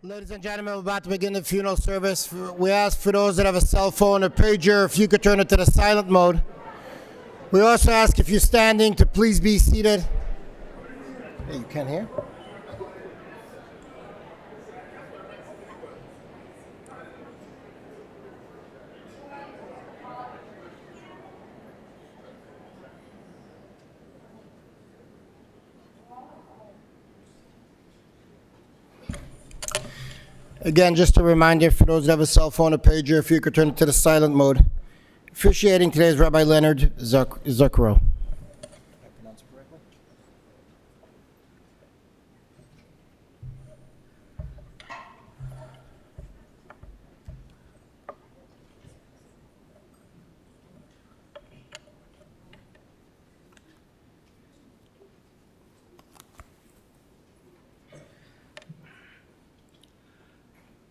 Ladies and gentlemen, we're about to begin the funeral service. We ask for those that have a cell phone or pager, if you could turn it to the silent mode. We also ask if you're standing to please be seated. Hey, you can't hear? Again, just a reminder for those that have a cell phone or pager, if you could turn it to the silent mode. Officiating today is Rabbi Leonard Zuckerell.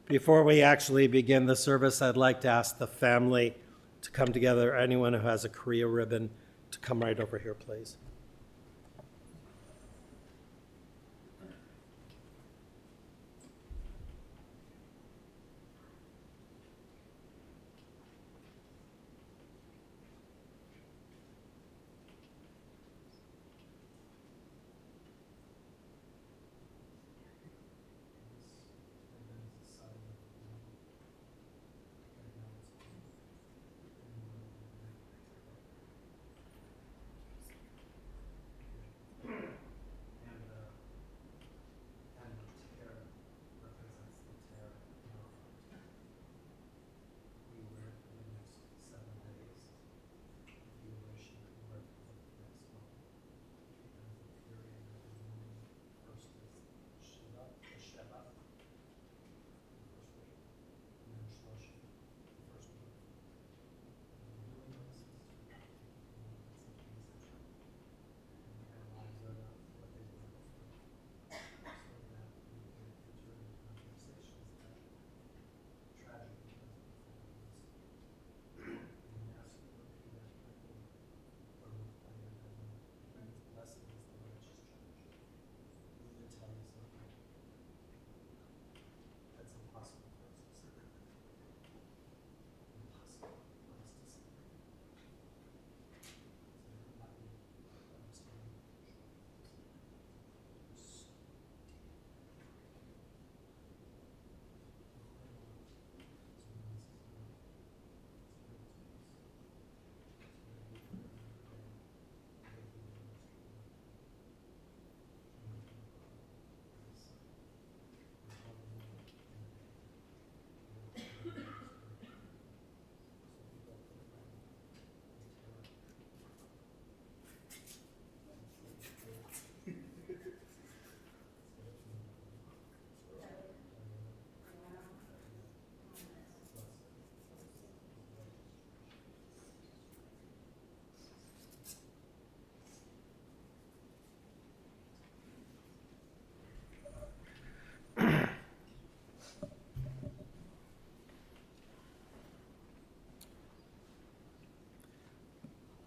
Before we actually begin the service, I'd like to ask the family to come together. Anyone who has a Korea ribbon to come right over here, please.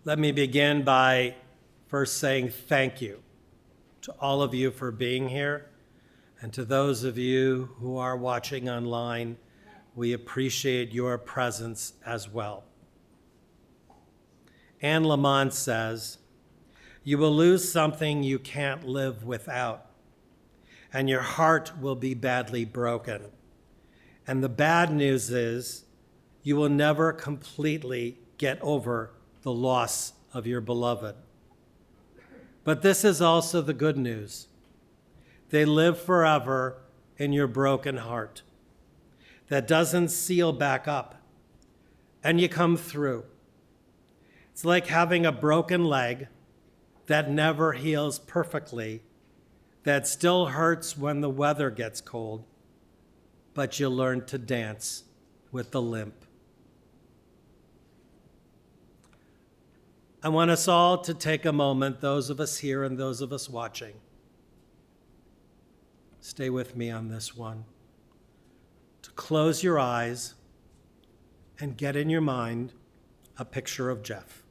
Let me begin by first saying thank you to all of you for being here, and to those of you who are watching online. We appreciate your presence as well. Anne Lamont says, "You will lose something you can't live without, and your heart will be badly broken. And the bad news is you will never completely get over the loss of your beloved. But this is also the good news. They live forever in your broken heart that doesn't seal back up, and you come through. It's like having a broken leg that never heals perfectly, that still hurts when the weather gets cold, but you learn to dance with the limp." I want us all to take a moment, those of us here and those of us watching. Stay with me on this one. To close your eyes and get in your mind a picture of Jeff.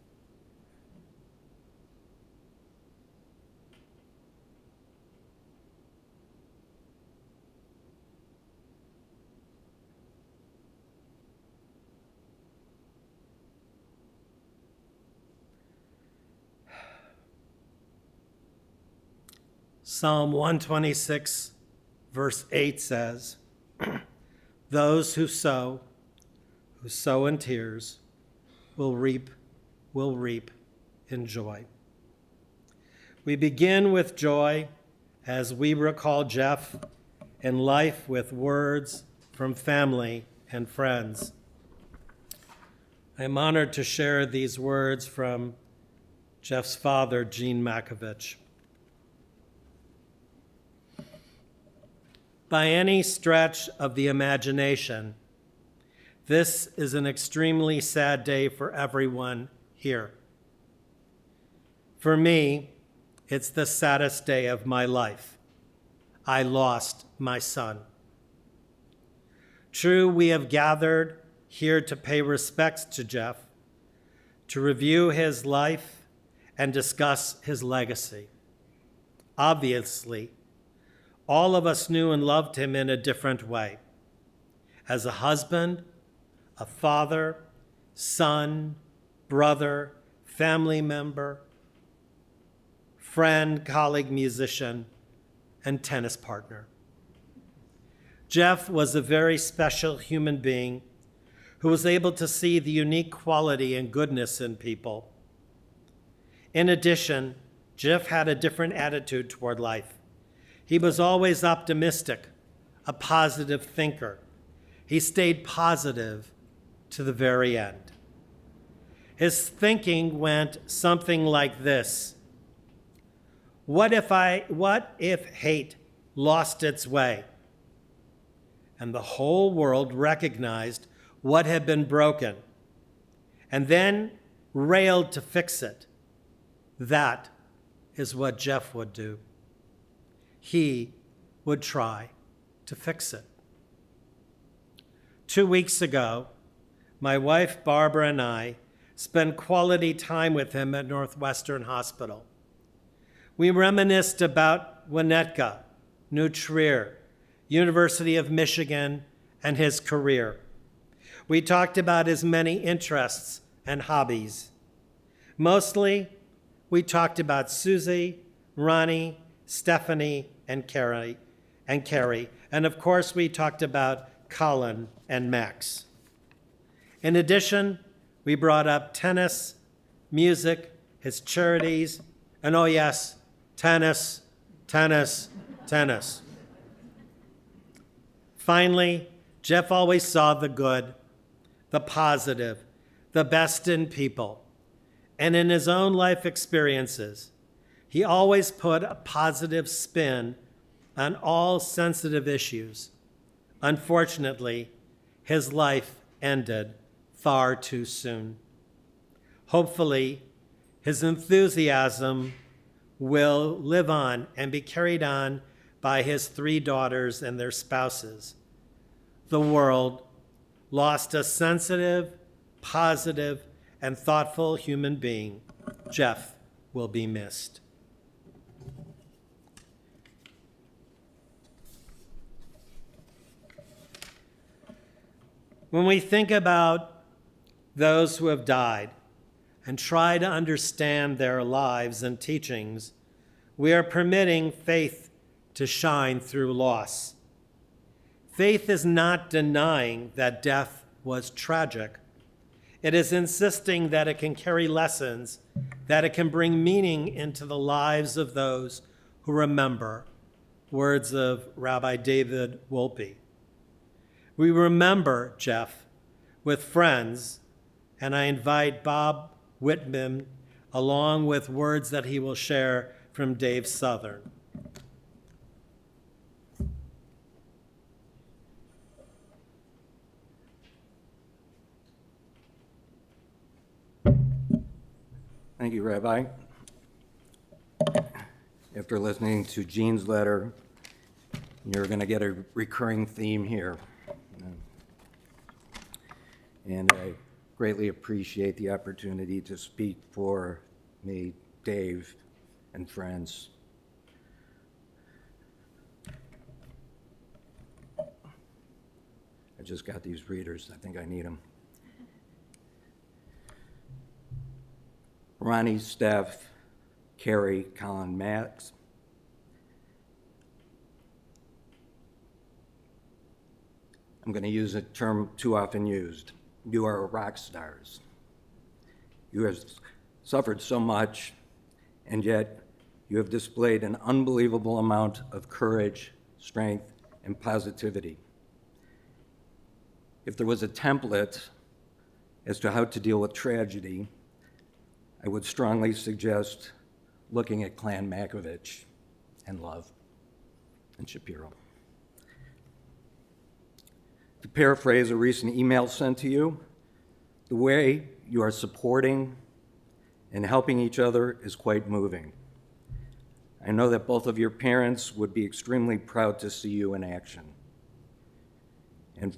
Psalm 126, verse 8 says, those who sow in tears, will reap in joy. We begin with joy as we recall Jeff in life with words from family and friends. I am honored to share these words from Jeff's father, Gene Mackevich. By any stretch of the imagination, this is an extremely sad day for everyone here. For me, it's the saddest day of my life. I lost my son. True, we have gathered here to pay respects to Jeff, to review his life and discuss his legacy. Obviously, all of us knew and loved him in a different way. As a husband, a father, son, brother, family member, friend, colleague, musician, and tennis partner. Jeff was a very special human being who was able to see the unique quality and goodness in people. In addition, Jeff had a different attitude toward life. He was always optimistic, a positive thinker. He stayed positive to the very end. His thinking went something like this: what if hate lost its way and the whole world recognized what had been broken and then railed to fix it? That is what Jeff would do. He would try to fix it. 2 weeks ago, my wife Barbara and I spent quality time with him at Northwestern Hospital. We reminisced about Winnetka, New Trier, University of Michigan, and his career. We talked about his many interests and hobbies. Mostly, we talked about Susie, Ronnie, Stephanie, and Carrie, and of course we talked about Colin and Max. In addition, we brought up tennis, music, his charities, and oh yes, tennis. Finally, Jeff always saw the good, the positive, the best in people, and in his own life experiences, he always put a positive spin on all sensitive issues. Unfortunately, his life ended far too soon. Hopefully, his enthusiasm will live on and be carried on by his 3 daughters and their spouses. The world lost a sensitive, positive, and thoughtful human being. Jeff will be missed. When we think about those who have died and try to understand their lives and teachings, we are permitting faith to shine through loss. Faith is not denying that death was tragic. It is insisting that it can carry lessons, that it can bring meaning into the lives of those who remember. Words of Rabbi David Wolpe. We remember Jeff with friends, and I invite Bob Whitman along with words that he will share from Dave Southern. Thank you, Rabbi. After listening to Gene's letter, you're going to get a recurring theme here. And I greatly appreciate the opportunity to speak for me, Dave, and friends. I just got these readers. I think I need them. Ronnie, Steph, Carrie, Colin, Max, I'm going to use a term too often used. You are rock stars. You have suffered so much, and yet you have displayed an unbelievable amount of courage, strength, and positivity. If there was a template as to how to deal with tragedy, I would strongly suggest looking at Clan Mackevich and Love and Shapiro. To paraphrase a recent email sent to you, the way you are supporting and helping each other is quite moving. I know that both of your parents would be extremely proud to see you in action. And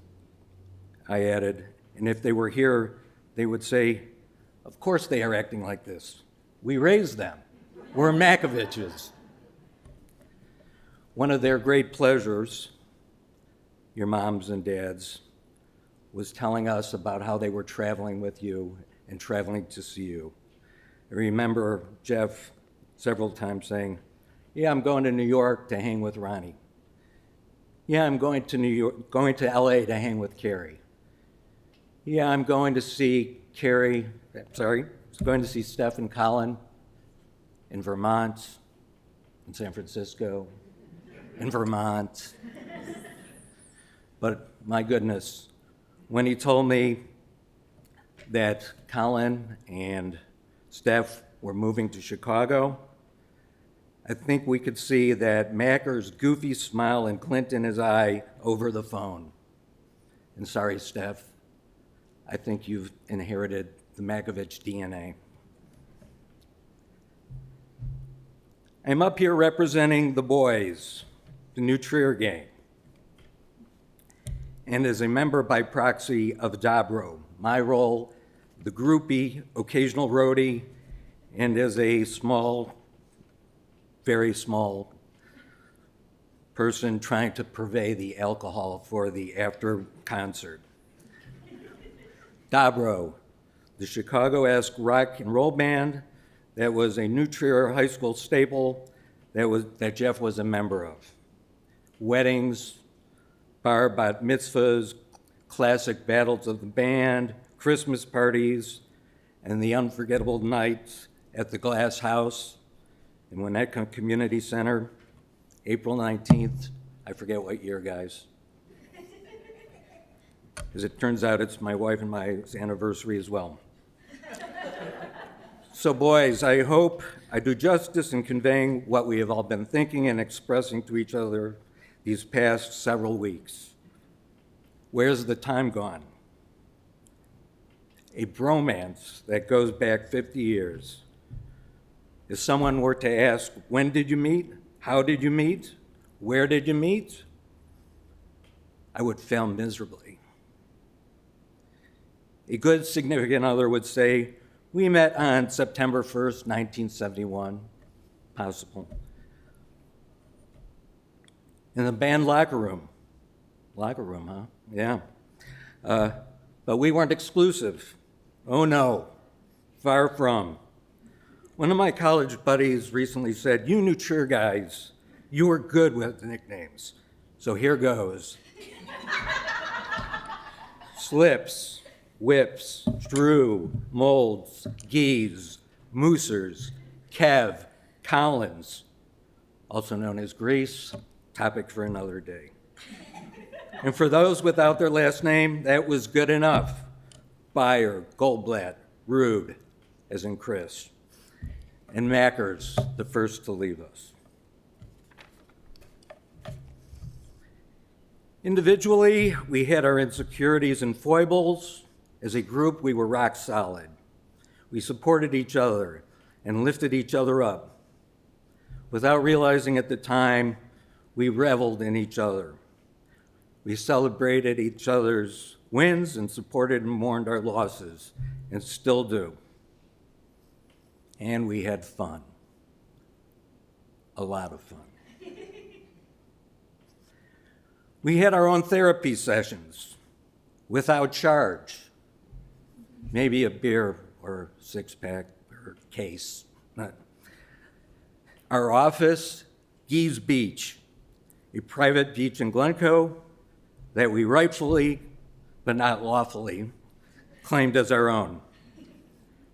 I added, and if they were here, they would say, of course they are acting like this. We raised them. We're Mackeviches. One of their great pleasures, your moms and dads, was telling us about how they were traveling with you and traveling to see you. I remember Jeff several times saying, yeah, I'm going to New York to hang with Ronnie. Yeah, I'm going to LA to hang with Carrie. Yeah, I'm going to see going to see Steph and Colin in Vermont, in San Francisco, in Vermont. But my goodness, when he told me that Colin and Steph were moving to Chicago, I think we could see that Macker's goofy smile and glint in his eye over the phone. And sorry, Steph, I think you've inherited the Mackevich DNA. I'm up here representing the boys, the New Trier gang, and as a member by proxy of Dobro, my role, the groupie, occasional roadie, and as a small, very small person trying to purvey the alcohol for the after concert. Dobro, the Chicago-esque rock and roll band that was a New Trier high school staple that Jeff was a member of. Weddings, bar bat mitzvahs, classic battles of the band, Christmas parties, and the unforgettable nights at the Glass House in Winnetka Community Center, April 19th. I forget what year, guys. As it turns out, it's my wife and my anniversary as well. So boys, I hope I do justice in conveying what we have all been thinking and expressing to each other these past several weeks. Where's the time gone? A bromance that goes back 50 years. If someone were to ask, when did you meet? How did you meet? Where did you meet? I would fail miserably. A good significant other would say, we met on September 1st, 1971, possible. In the band locker room. Locker room, huh? Yeah. But we weren't exclusive. Oh no, far from. One of my college buddies recently said, you New Trier guys, you were good with nicknames. So here goes. Slips, Whips, Drew, Molds, Geese, Moosers, Kev, Collins, also known as Grease, topic for another day. And for those without their last name, that was good enough. Beyer, Goldblatt, Rude, as in Chris, and Mackers, the first to leave us. Individually, we had our insecurities and foibles. As a group, we were rock solid. We supported each other and lifted each other up. Without realizing at the time, we reveled in each other. We celebrated each other's wins and supported and mourned our losses, and still do. And we had fun. A lot of fun. We had our own therapy sessions without charge. Maybe a beer or six-pack or case. Our office, Gee's Beach, a private beach in Glencoe that we rightfully, but not lawfully, claimed as our own.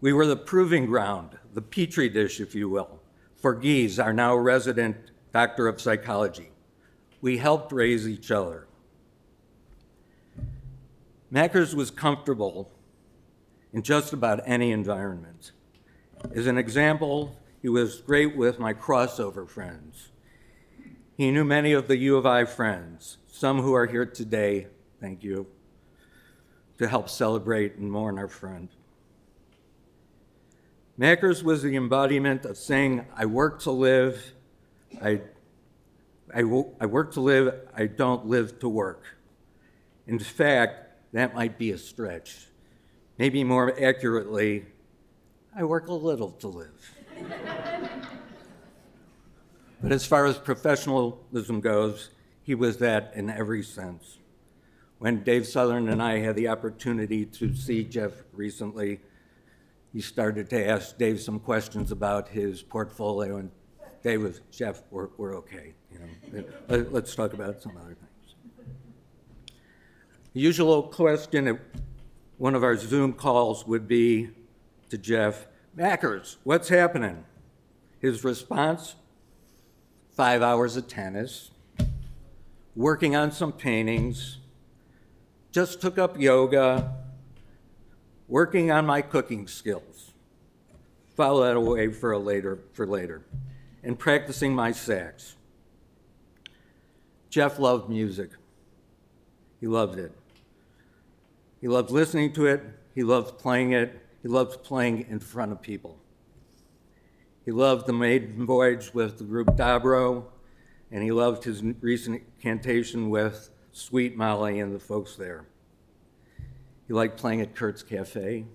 We were the proving ground, the petri dish, if you will, for Gies, our now resident doctor of psychology. We helped raise each other. Mackers was comfortable in just about any environment. As an example, he was great with my crossover friends. He knew many of the U of I friends, some who are here today, thank you, to help celebrate and mourn our friend. Mackers was the embodiment of saying, I work to live, I work to live, I don't live to work. In fact, that might be a stretch. Maybe more accurately, I work a little to live. But as far as professionalism goes, he was that in every sense. When Dave Southern and I had the opportunity to see Jeff recently, he started to ask Dave some questions about his portfolio, and Dave was, Jeff, we're okay. Let's talk about some other things. The usual question at one of our Zoom calls would be to Jeff, Mackers, what's happening? His response, 5 hours of tennis, working on some paintings, just took up yoga, working on my cooking skills, file that away for later, and practicing my sax. Jeff loved music. He loved it. He loved listening to it. He loved playing it. He loved playing in front of people. He loved the maiden voyage with the group Dobro, and he loved his recent cantation with Sweet Molly and the folks there. He liked playing at Kurt's Cafe.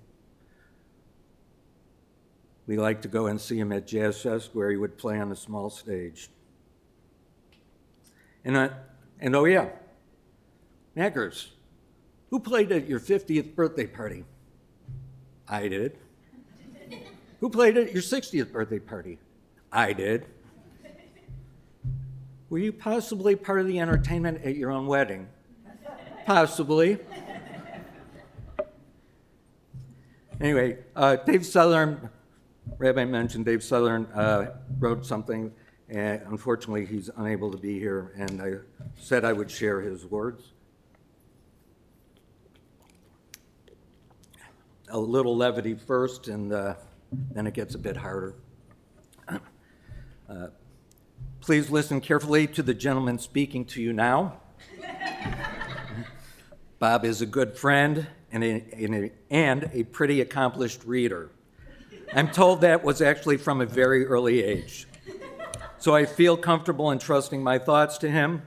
We liked to go and see him at Jazz Fest, where he would play on a small stage. And oh yeah, Mackers, who played at your 50th birthday party? I did. Who played at your 60th birthday party? I did. Were you possibly part of the entertainment at your own wedding? Possibly. Anyway, Dave Southern, Rabbi mentioned Dave Southern wrote something, and unfortunately he's unable to be here, and I said I would share his words. A little levity first, and then it gets a bit harder. Please listen carefully to the gentleman speaking to you now. Bob is a good friend and a pretty accomplished reader. I'm told that was actually from a very early age. So I feel comfortable in trusting my thoughts to him.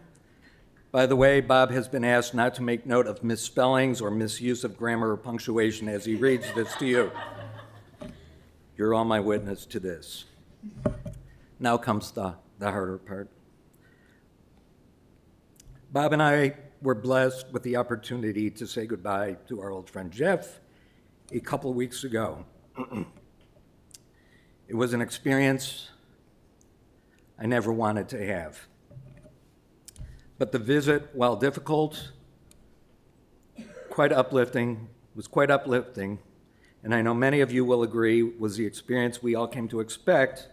By the way, Bob has been asked not to make note of misspellings or misuse of grammar or punctuation as he reads this to you. You're all my witness to this. Now comes the harder part. Bob and I were blessed with the opportunity to say goodbye to our old friend Jeff a couple of weeks ago. It was an experience I never wanted to have. But the visit, while difficult, was quite uplifting, and I know many of you will agree was the experience we all came to expect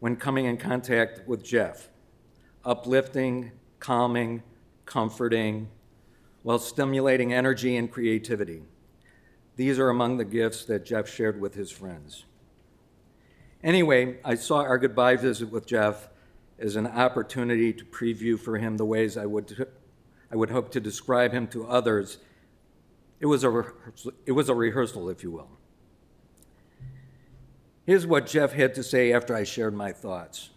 when coming in contact with Jeff. Uplifting, calming, comforting, while stimulating energy and creativity. These are among the gifts that Jeff shared with his friends. Anyway, I saw our goodbye visit with Jeff as an opportunity to preview for him the ways I would hope to describe him to others. It was a rehearsal, if you will. Here's what Jeff had to say after I shared my thoughts.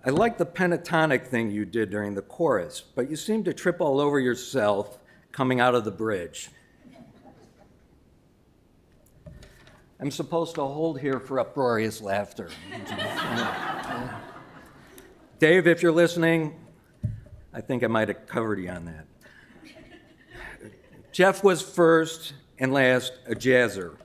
I like the pentatonic thing you did during the chorus, but you seem to trip all over yourself coming out of the bridge. I'm supposed to hold here for uproarious laughter. Dave, if you're listening, I think I might have covered you on that. Jeff was first and last a jazzer,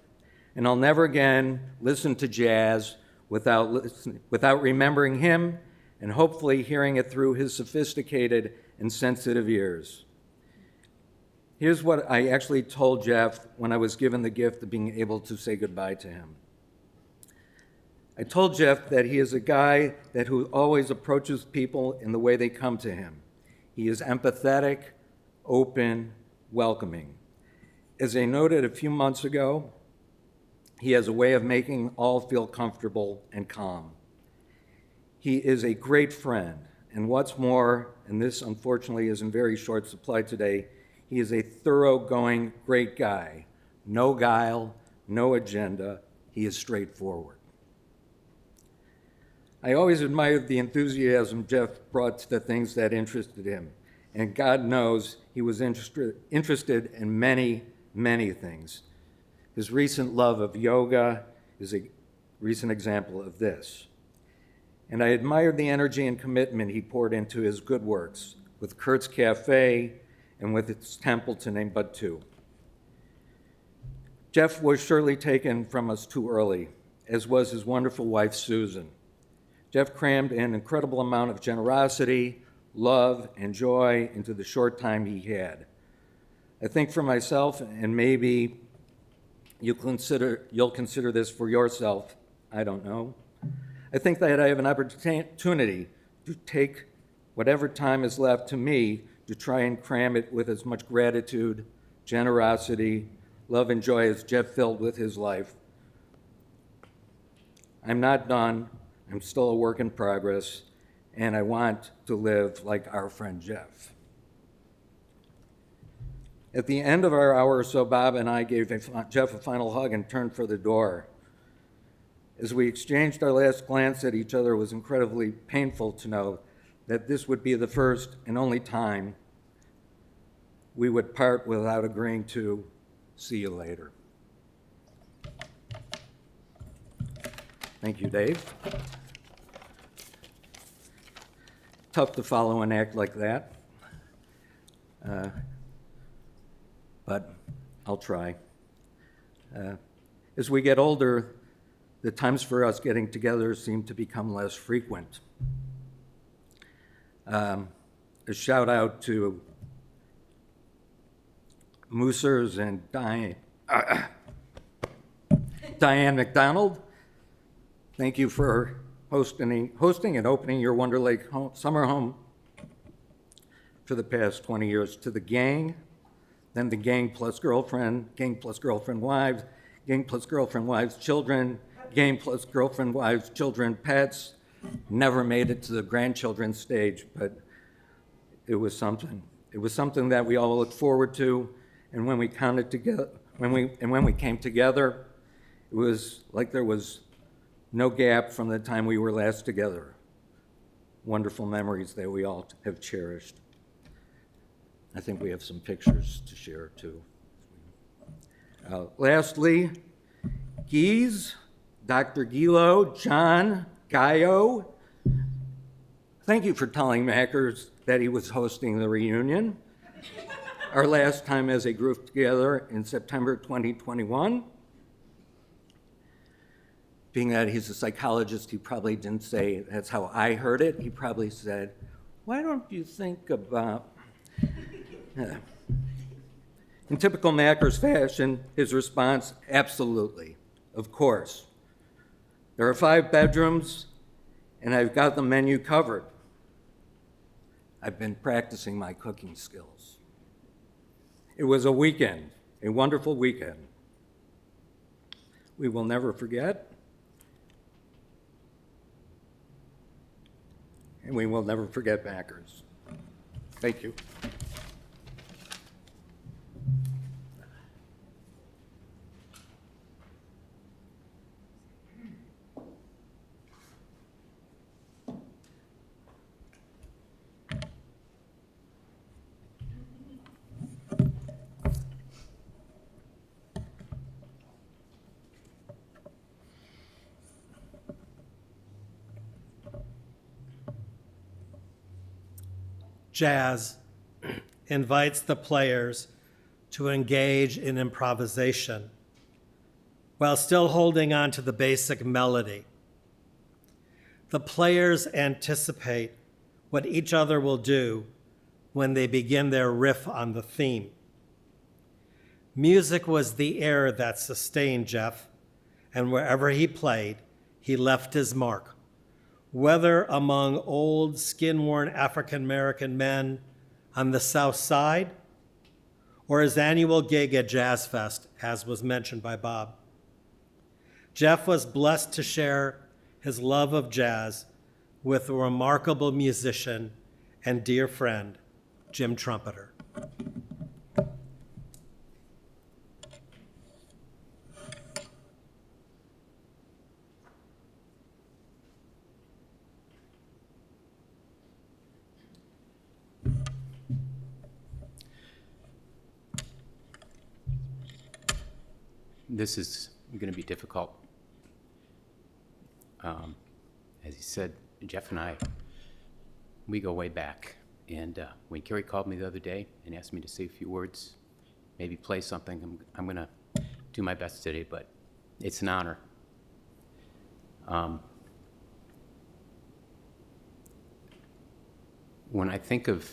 and I'll never again listen to jazz without remembering him and hopefully hearing it through his sophisticated and sensitive ears. Here's what I actually told Jeff when I was given the gift of being able to say goodbye to him. I told Jeff that he is a guy who always approaches people in the way they come to him. He is empathetic, open, welcoming. As I noted a few months ago, he has a way of making all feel comfortable and calm. He is a great friend, and what's more, and this unfortunately is in very short supply today, he is a thoroughgoing great guy. No guile, no agenda. He is straightforward. I always admired the enthusiasm Jeff brought to the things that interested him, and God knows he was interested in many, many things. His recent love of yoga is a recent example of this. And I admired the energy and commitment he poured into his good works with Kurt's Cafe and with its temple, to name but two. Jeff was surely taken from us too early, as was his wonderful wife, Susan. Jeff crammed an incredible amount of generosity, love, and joy into the short time he had. I think for myself, and maybe you'll consider this for yourself, I don't know. I think that I have an opportunity to take whatever time is left to me to try and cram it with as much gratitude, generosity, love, and joy as Jeff filled with his life. I'm not done. I'm still a work in progress, and I want to live like our friend Jeff. At the end of our hour or so, Bob and I gave Jeff a final hug and turned for the door. As we exchanged our last glance at each other, it was incredibly painful to know that this would be the first and only time we would part without agreeing to see you later. Thank you, Dave. Tough to follow an act like that, but I'll try. As we get older, the times for us getting together seem to become less frequent. A shout out to Moosers and Diane McDonald. Thank you for hosting and opening your Wonder Lake summer home for the past 20 years. To the gang, then the gang plus girlfriend wives, gang plus girlfriend wives, children, gang plus girlfriend wives, children, pets. Never made it to the grandchildren stage, but it was something. It was something that we all looked forward to, and when we came together, it was like there was no gap from the time we were last together. Wonderful memories that we all have cherished. I think we have some pictures to share too. Lastly, Geese, Dr. Gilo, John, Gaio, thank you for telling Mackers that he was hosting the reunion. Our last time as a group together in September 2021. Being that he's a psychologist, he probably didn't say, that's how I heard it. He probably said, why don't you think about... In typical Mackers fashion, his response, absolutely, of course. There are 5 bedrooms, and I've got the menu covered. I've been practicing my cooking skills. It was a weekend, a wonderful weekend. We will never forget. And we will never forget Mackers. Thank you. Jazz invites the players to engage in improvisation while still holding on to the basic melody. The players anticipate what each other will do when they begin their riff on the theme. Music was the air that sustained Jeff, and wherever he played, he left his mark, whether among old, skin-worn African-American men on the South Side or his annual gig at Jazz Fest, as was mentioned by Bob. Jeff was blessed to share his love of jazz with a remarkable musician and dear friend, Jim Trumpeter. This is going to be difficult. As he said, Jeff and I, we go way back. And when Kerry called me the other day and asked me to say a few words, maybe play something, I'm going to do my best today, but it's an honor. When I think of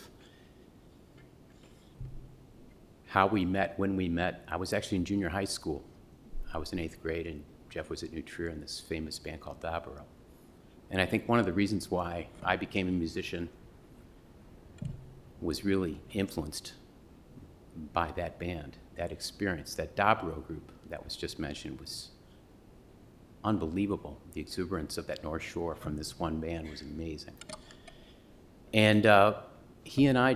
how we met, when we met, I was actually in junior high school. I was in 8th grade, and Jeff was at New Trier in this famous band called Dobro. And I think one of the reasons why I became a musician was really influenced by that band, that experience. That Dobro group that was just mentioned was unbelievable. The exuberance of that North Shore from this one band was amazing. And he and I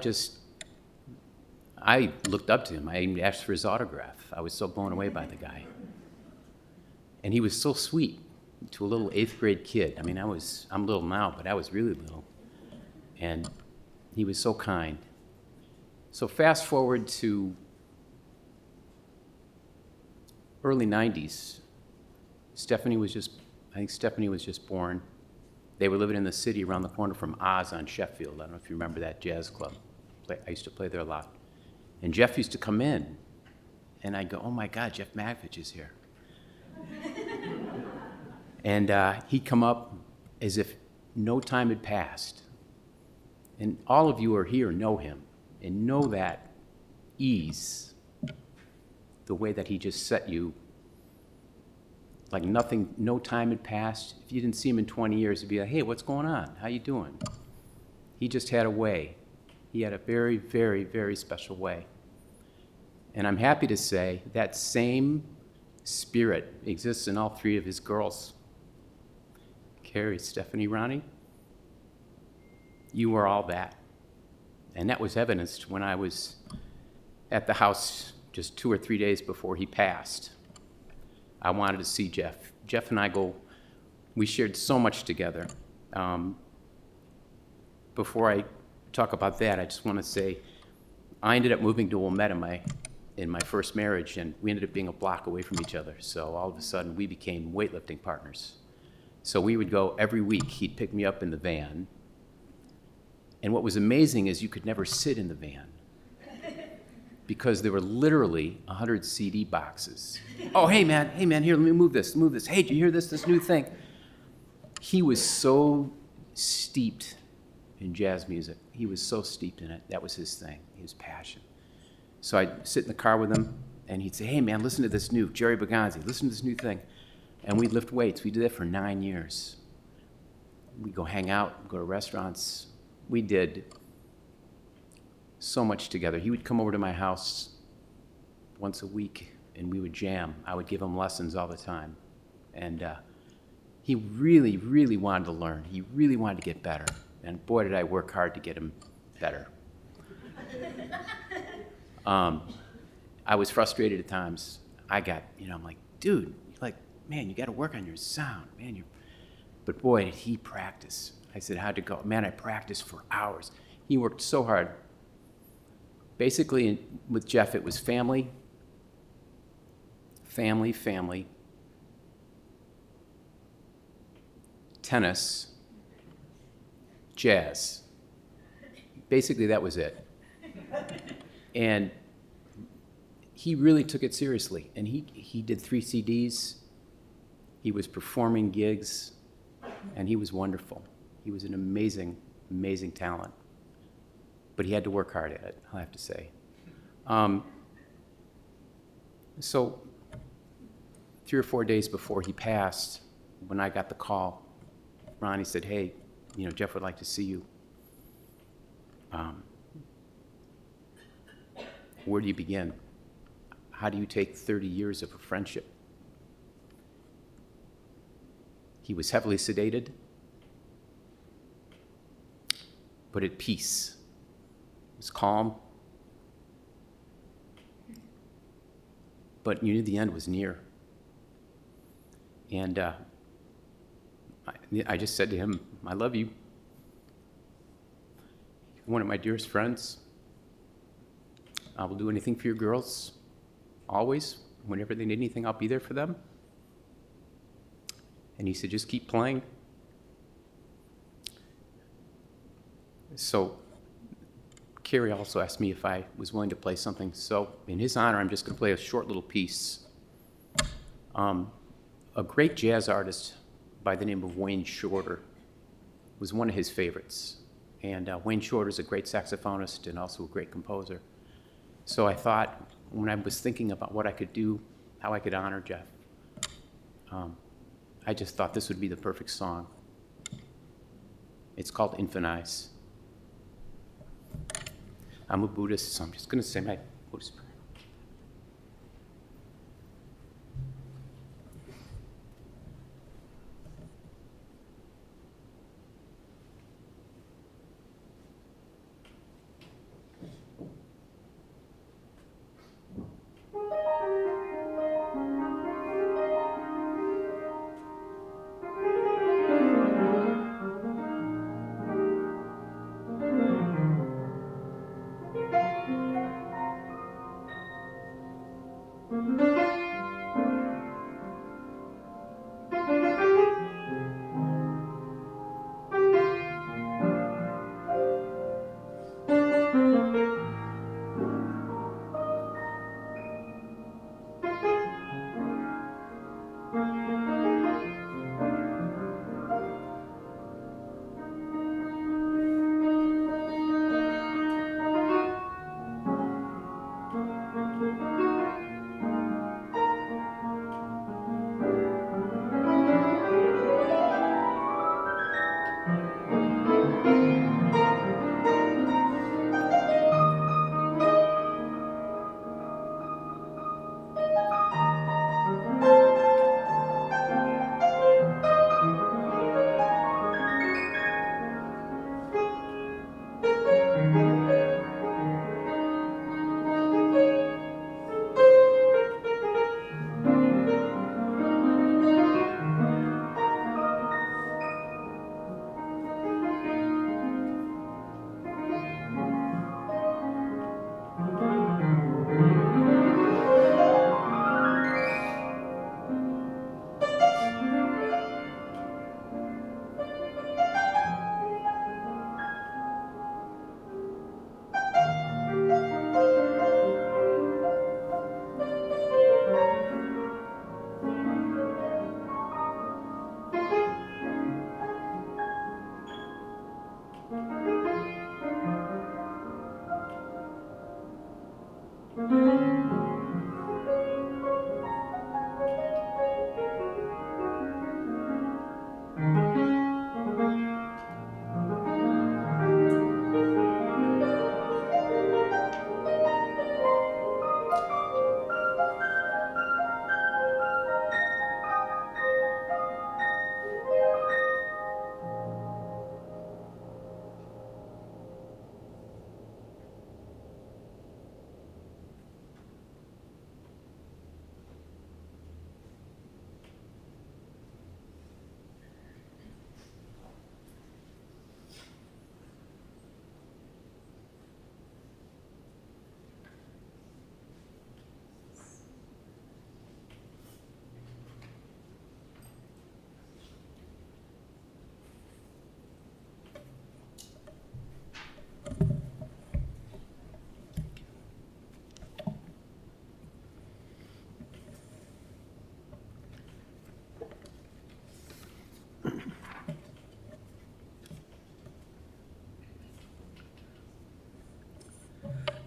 looked up to him. I even asked for his autograph. I was so blown away by the guy. And he was so sweet to a little 8th grade kid. I mean, I'm little now, but I was really little. And he was so kind. So fast forward to early 90s. I think Stephanie was just born. They were living in the city around the corner from Oz on Sheffield. I don't know if you remember that jazz club. I used to play there a lot. And Jeff used to come in, and I'd go, oh my God, Jeff Mackevich is here. And he'd come up as if no time had passed. And all of you who are here know him and know that ease, the way that he just set you like nothing, no time had passed. If you didn't see him in 20 years, he'd be like, hey, what's going on? How you doing? He just had a way. He had a very, very, very special way. And I'm happy to say that same spirit exists in all three of his girls. Carrie, Stephanie, Ronnie, you were all that. And that was evidenced when I was at the house just 2 or 3 days before he passed. I wanted to see Jeff. Jeff and I we shared so much together. Before I talk about that, I just want to say I ended up moving to Wilmette in my first marriage, and we ended up being a block away from each other. So all of a sudden, we became weightlifting partners. So we would go every week. He'd pick me up in the van. And what was amazing is you could never sit in the van because there were literally 100 CD boxes. Oh, hey man, here, let me move this. Hey, did you hear this new thing? He was so steeped in jazz music. He was so steeped in it. That was his thing, his passion. So I'd sit in the car with him, and he'd say, hey man, listen to this new, Jerry Baganzi, listen to this new thing. And we'd lift weights. We did that for 9 years. We'd go hang out, go to restaurants. We did so much together. He would come over to my house once a week, and we would jam. I would give him lessons all the time. And he really, really wanted to learn. He really wanted to get better. And boy, did I work hard to get him better. I was frustrated at times. I'm like, dude, man, you got to work on your sound, man. But boy, did he practice. I said, how'd it go? Man, I practiced for hours. He worked so hard. Basically, with Jeff, it was family, tennis, jazz. Basically, that was it. And he really took it seriously. And he did 3 CDs. He was performing gigs, and he was wonderful. He was an amazing, amazing talent. But he had to work hard at it, I'll have to say. So 3 or 4 days before he passed, when I got the call, Ronnie said, hey, Jeff would like to see you. Where do you begin? How do you take 30 years of a friendship? He was heavily sedated, but at peace. He was calm, but you knew the end was near. And I just said to him, I love you. You're one of my dearest friends. I will do anything for your girls, always. Whenever they need anything, I'll be there for them. And he said, just keep playing. So Carrie also asked me if I was willing to play something. So in his honor, I'm just going to play a short little piece. A great jazz artist by the name of Wayne Shorter was one of his favorites. And Wayne Shorter is a great saxophonist and also a great composer. So I thought, when I was thinking about what I could do, how I could honor Jeff, I just thought this would be the perfect song. It's called Infinize. I'm a Buddhist, so I'm just going to say my Buddhist prayer.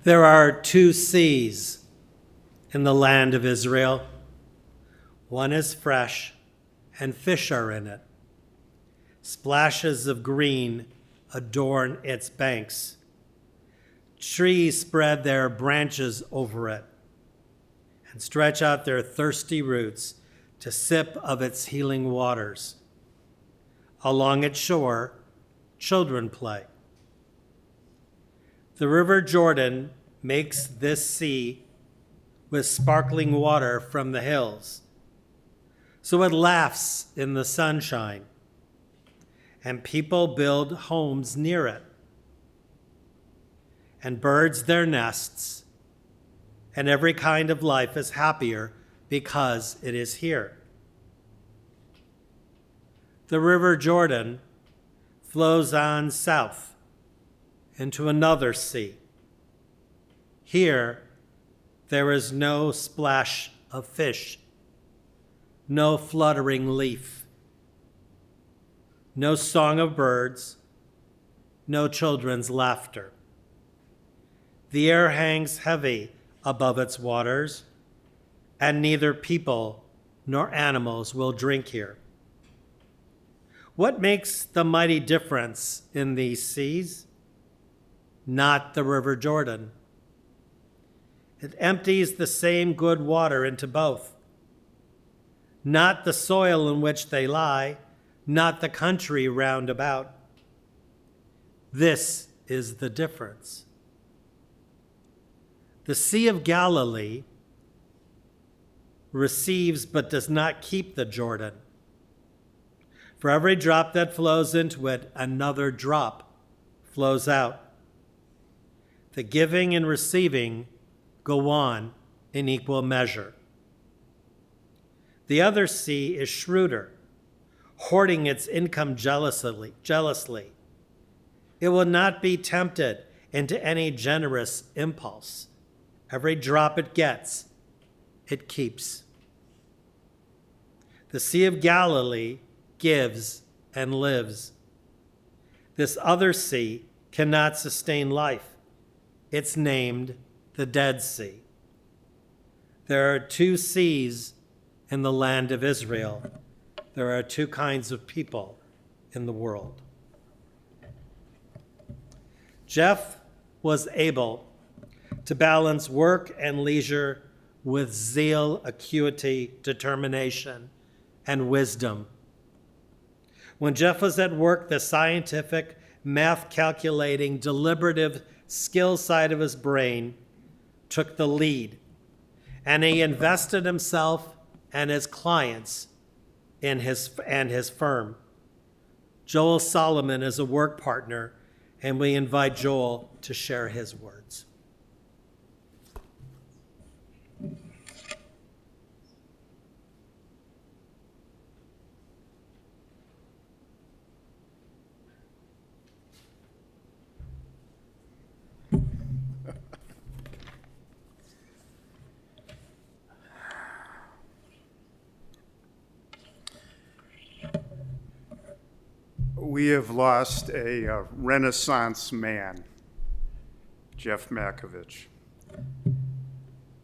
There are two C's in the land of Israel. One is fresh, and fish are in it. Splashes of green adorn its banks. Trees spread their branches over it and stretch out their thirsty roots to sip of its healing waters. Along its shore, children play. The river Jordan makes this sea with sparkling water from the hills. So it laughs in the sunshine, and people build homes near it, and birds their nests, and every kind of life is happier because it is here. The river Jordan flows on south into another sea. Here, there is no splash of fish, no fluttering leaf, no song of birds, no children's laughter. The air hangs heavy above its waters, and neither people nor animals will drink here. What makes the mighty difference in these seas? Not the river Jordan. It empties the same good water into both. Not the soil in which they lie, not the country round about. This is the difference. The Sea of Galilee receives but does not keep the Jordan. For every drop that flows into it, another drop flows out. The giving and receiving go on in equal measure. The other sea is shrewder, hoarding its income jealously. It will not be tempted into any generous impulse. Every drop it gets, it keeps. The Sea of Galilee gives and lives. This other sea cannot sustain life. It's named the Dead Sea. There are two seas in the land of Israel. There are two kinds of people in the world. Jeff was able to balance work and leisure with zeal, acuity, determination, and wisdom. When Jeff was at work, the scientific, math-calculating, deliberative skill side of his brain took the lead, and he invested himself and his clients in his firm. Joel Solomon is a work partner, and we invite Joel to share his words. We have lost a Renaissance man, Jeff Mackevich.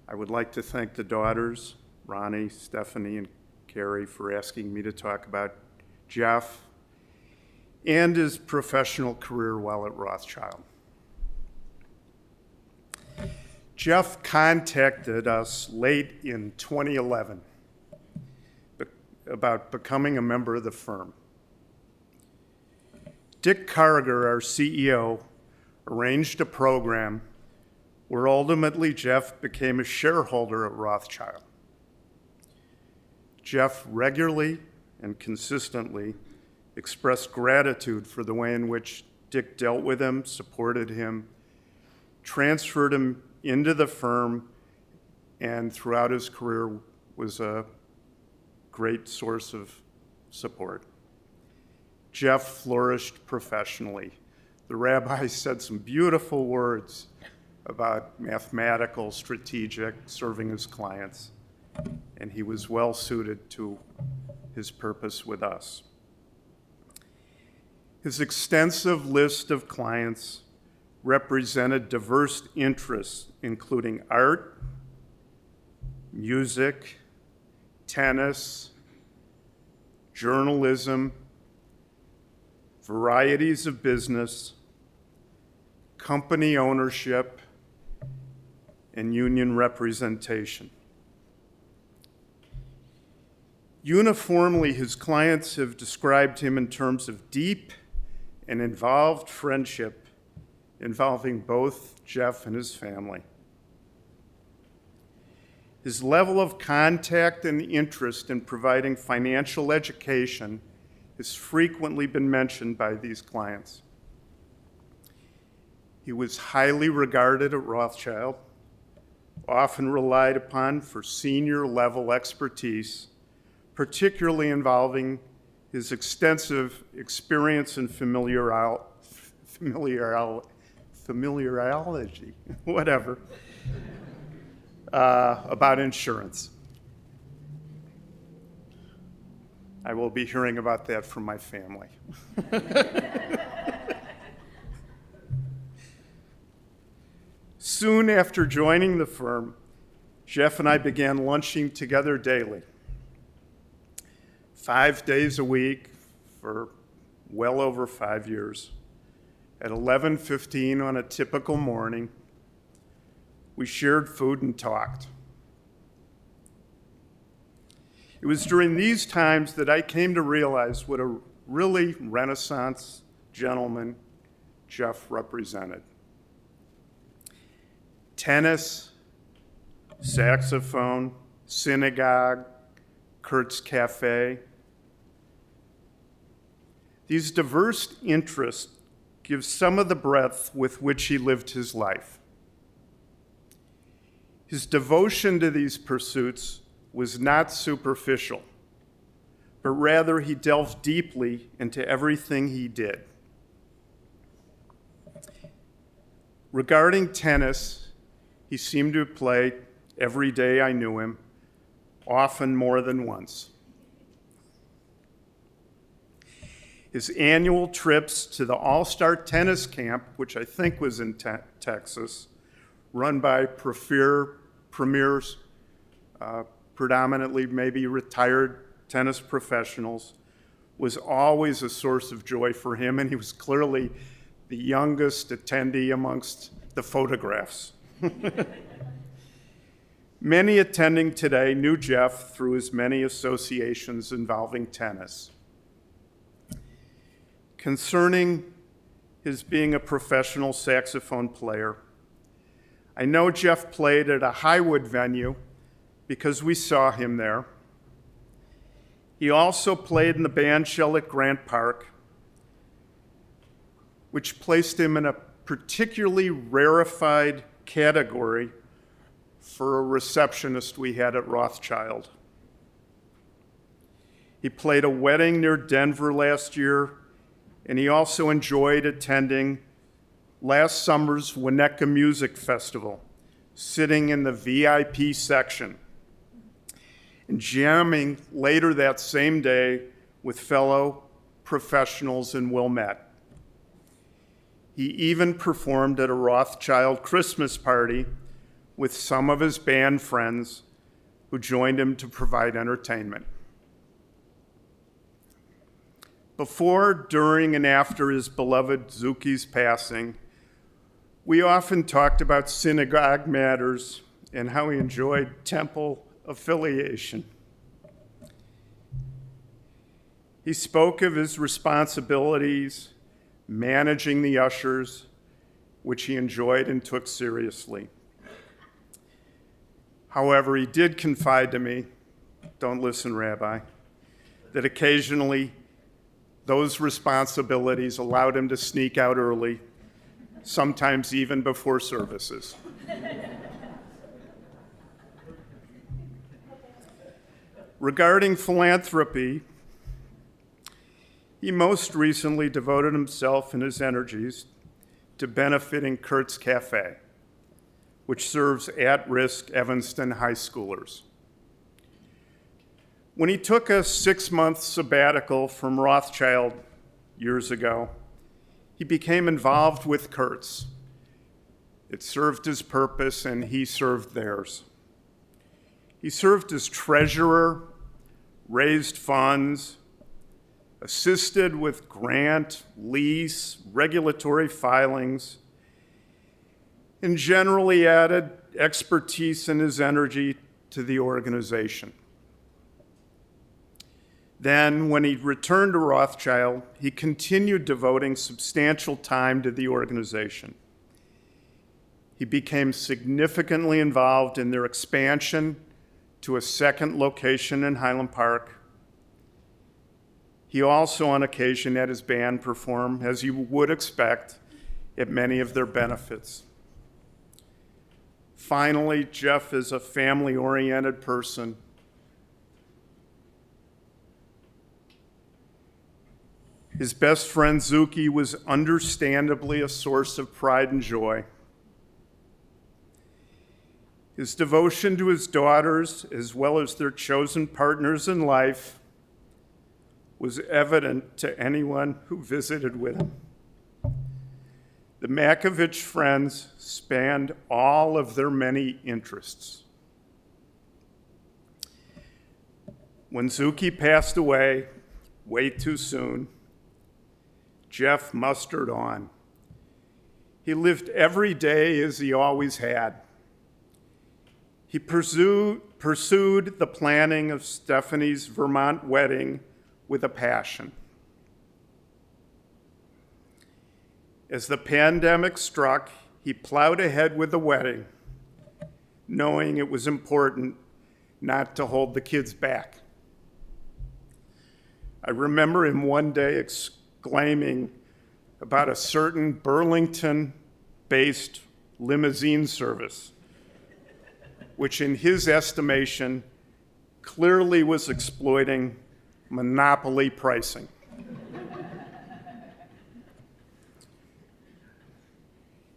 I would like to thank the daughters, Ronnie, Stephanie, and Carrie, for asking me to talk about Jeff and his professional career while at Rothschild. Jeff contacted us late in 2011 about becoming a member of the firm. Dick Carger, our CEO, arranged a program where ultimately Jeff became a shareholder at Rothschild. Jeff regularly and consistently expressed gratitude for the way in which Dick dealt with him, supported him, transferred him into the firm, and throughout his career was a great source of support. Jeff flourished professionally. The rabbi said some beautiful words about mathematical, strategic, serving his clients, and he was well suited to his purpose with us. His extensive list of clients represented diverse interests, including art, music, tennis, journalism, varieties of business, company ownership, and union representation. Uniformly, his clients have described him in terms of deep and involved friendship involving both Jeff and his family. His level of contact and interest in providing financial education has frequently been mentioned by these clients. He was highly regarded at Rothschild, often relied upon for senior level expertise, particularly involving his extensive experience and familiarity, whatever, about insurance. I will be hearing about that from my family. Soon after joining the firm, Jeff and I began lunching together daily, 5 days a week for well over 5 years. At 11:15 on a typical morning, we shared food and talked. It was during these times that I came to realize what a really Renaissance gentleman Jeff represented. Tennis, saxophone, synagogue, Kurt's Cafe. These diverse interests give some of the breadth with which he lived his life. His devotion to these pursuits was not superficial, but rather he delved deeply into everything he did. Regarding tennis, he seemed to play every day I knew him, often more than once. His annual trips to the All-Star Tennis Camp, which I think was in Texas, run by premiers, predominantly maybe retired tennis professionals, was always a source of joy for him, and he was clearly the youngest attendee amongst the photographs. Many attending today knew Jeff through his many associations involving tennis. Concerning his being a professional saxophone player, I know Jeff played at a Highwood venue because we saw him there. He also played in the band shell at Grant Park, which placed him in a particularly rarefied category for a receptionist we had at Rothschild. He played a wedding near Denver last year, and he also enjoyed attending last summer's Winnetka Music Festival, sitting in the VIP section, and jamming later that same day with fellow professionals in Wilmette. He even performed at a Rothschild Christmas party with some of his band friends who joined him to provide entertainment. Before, during, and after his beloved Zuki's passing, we often talked about synagogue matters and how he enjoyed temple affiliation. He spoke of his responsibilities managing the ushers, which he enjoyed and took seriously. However, he did confide to me, don't listen, Rabbi, that occasionally those responsibilities allowed him to sneak out early, sometimes even before services. Regarding philanthropy, he most recently devoted himself and his energies to benefiting Kurt's Cafe, which serves at-risk Evanston high schoolers. When he took a 6-month sabbatical from Rothschild years ago, he became involved with Kurt's. It served his purpose and he served theirs. He served as treasurer, raised funds, assisted with grant, lease, regulatory filings, and generally added expertise and his energy to the organization. Then, when he returned to Rothschild, he continued devoting substantial time to the organization. He became significantly involved in their expansion to a second location in Highland Park. He also, on occasion, had his band perform, as you would expect, at many of their benefits. Finally, Jeff is a family-oriented person. His best friend, Zuki, was understandably a source of pride and joy. His devotion to his daughters, as well as their chosen partners in life, was evident to anyone who visited with him. The Mackevich friends spanned all of their many interests. When Zuki passed away, way too soon, Jeff mustered on. He lived every day as he always had. He pursued the planning of Stephanie's Vermont wedding with a passion. As the pandemic struck, he plowed ahead with the wedding, knowing it was important not to hold the kids back. I remember him one day exclaiming about a certain Burlington-based limousine service, which in his estimation clearly was exploiting monopoly pricing.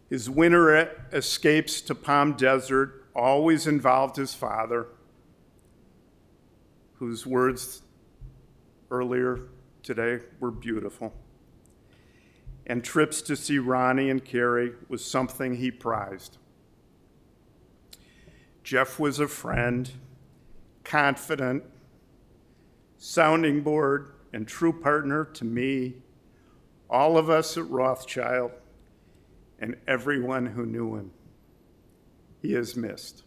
His winter escapes to Palm Desert always involved his father, whose words earlier today were beautiful. And trips to see Ronnie and Carrie was something he prized. Jeff was a friend, confident, sounding board, and true partner to me, all of us at Rothschild, and everyone who knew him. He is missed.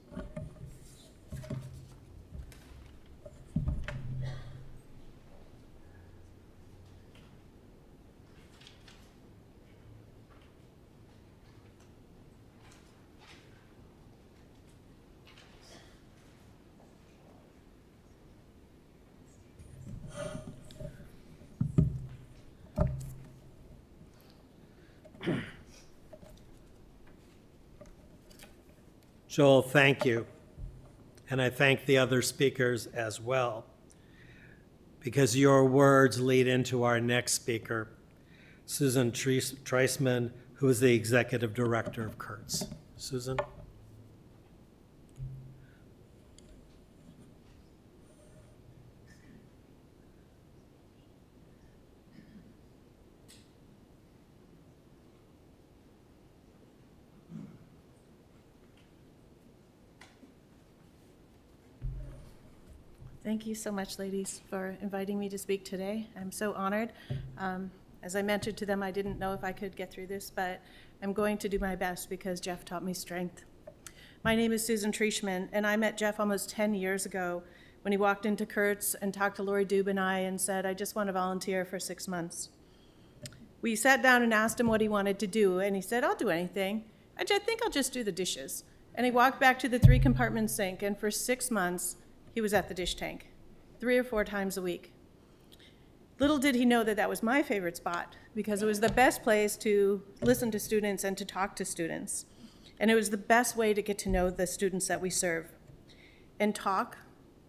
Joel, thank you. And I thank the other speakers as well, because your words lead into our next speaker, Susan Treisman, who is the executive director of Kurtz. Susan? Thank you so much, ladies, for inviting me to speak today. I'm so honored. As I mentioned to them, I didn't know if I could get through this, but I'm going to do my best because Jeff taught me strength. My name is Susan Treishman, and I met Jeff almost 10 years ago when he walked into Kurtz and talked to Lori Dube and I and said, I just want to volunteer for 6 months. We sat down and asked him what he wanted to do, and he said, I'll do anything. I think I'll just do the dishes. And he walked back to the 3-compartment sink, and for 6 months, he was at the dish tank 3 or 4 times a week. Little did he know that that was my favorite spot because it was the best place to listen to students and to talk to students. And it was the best way to get to know the students that we serve. And talk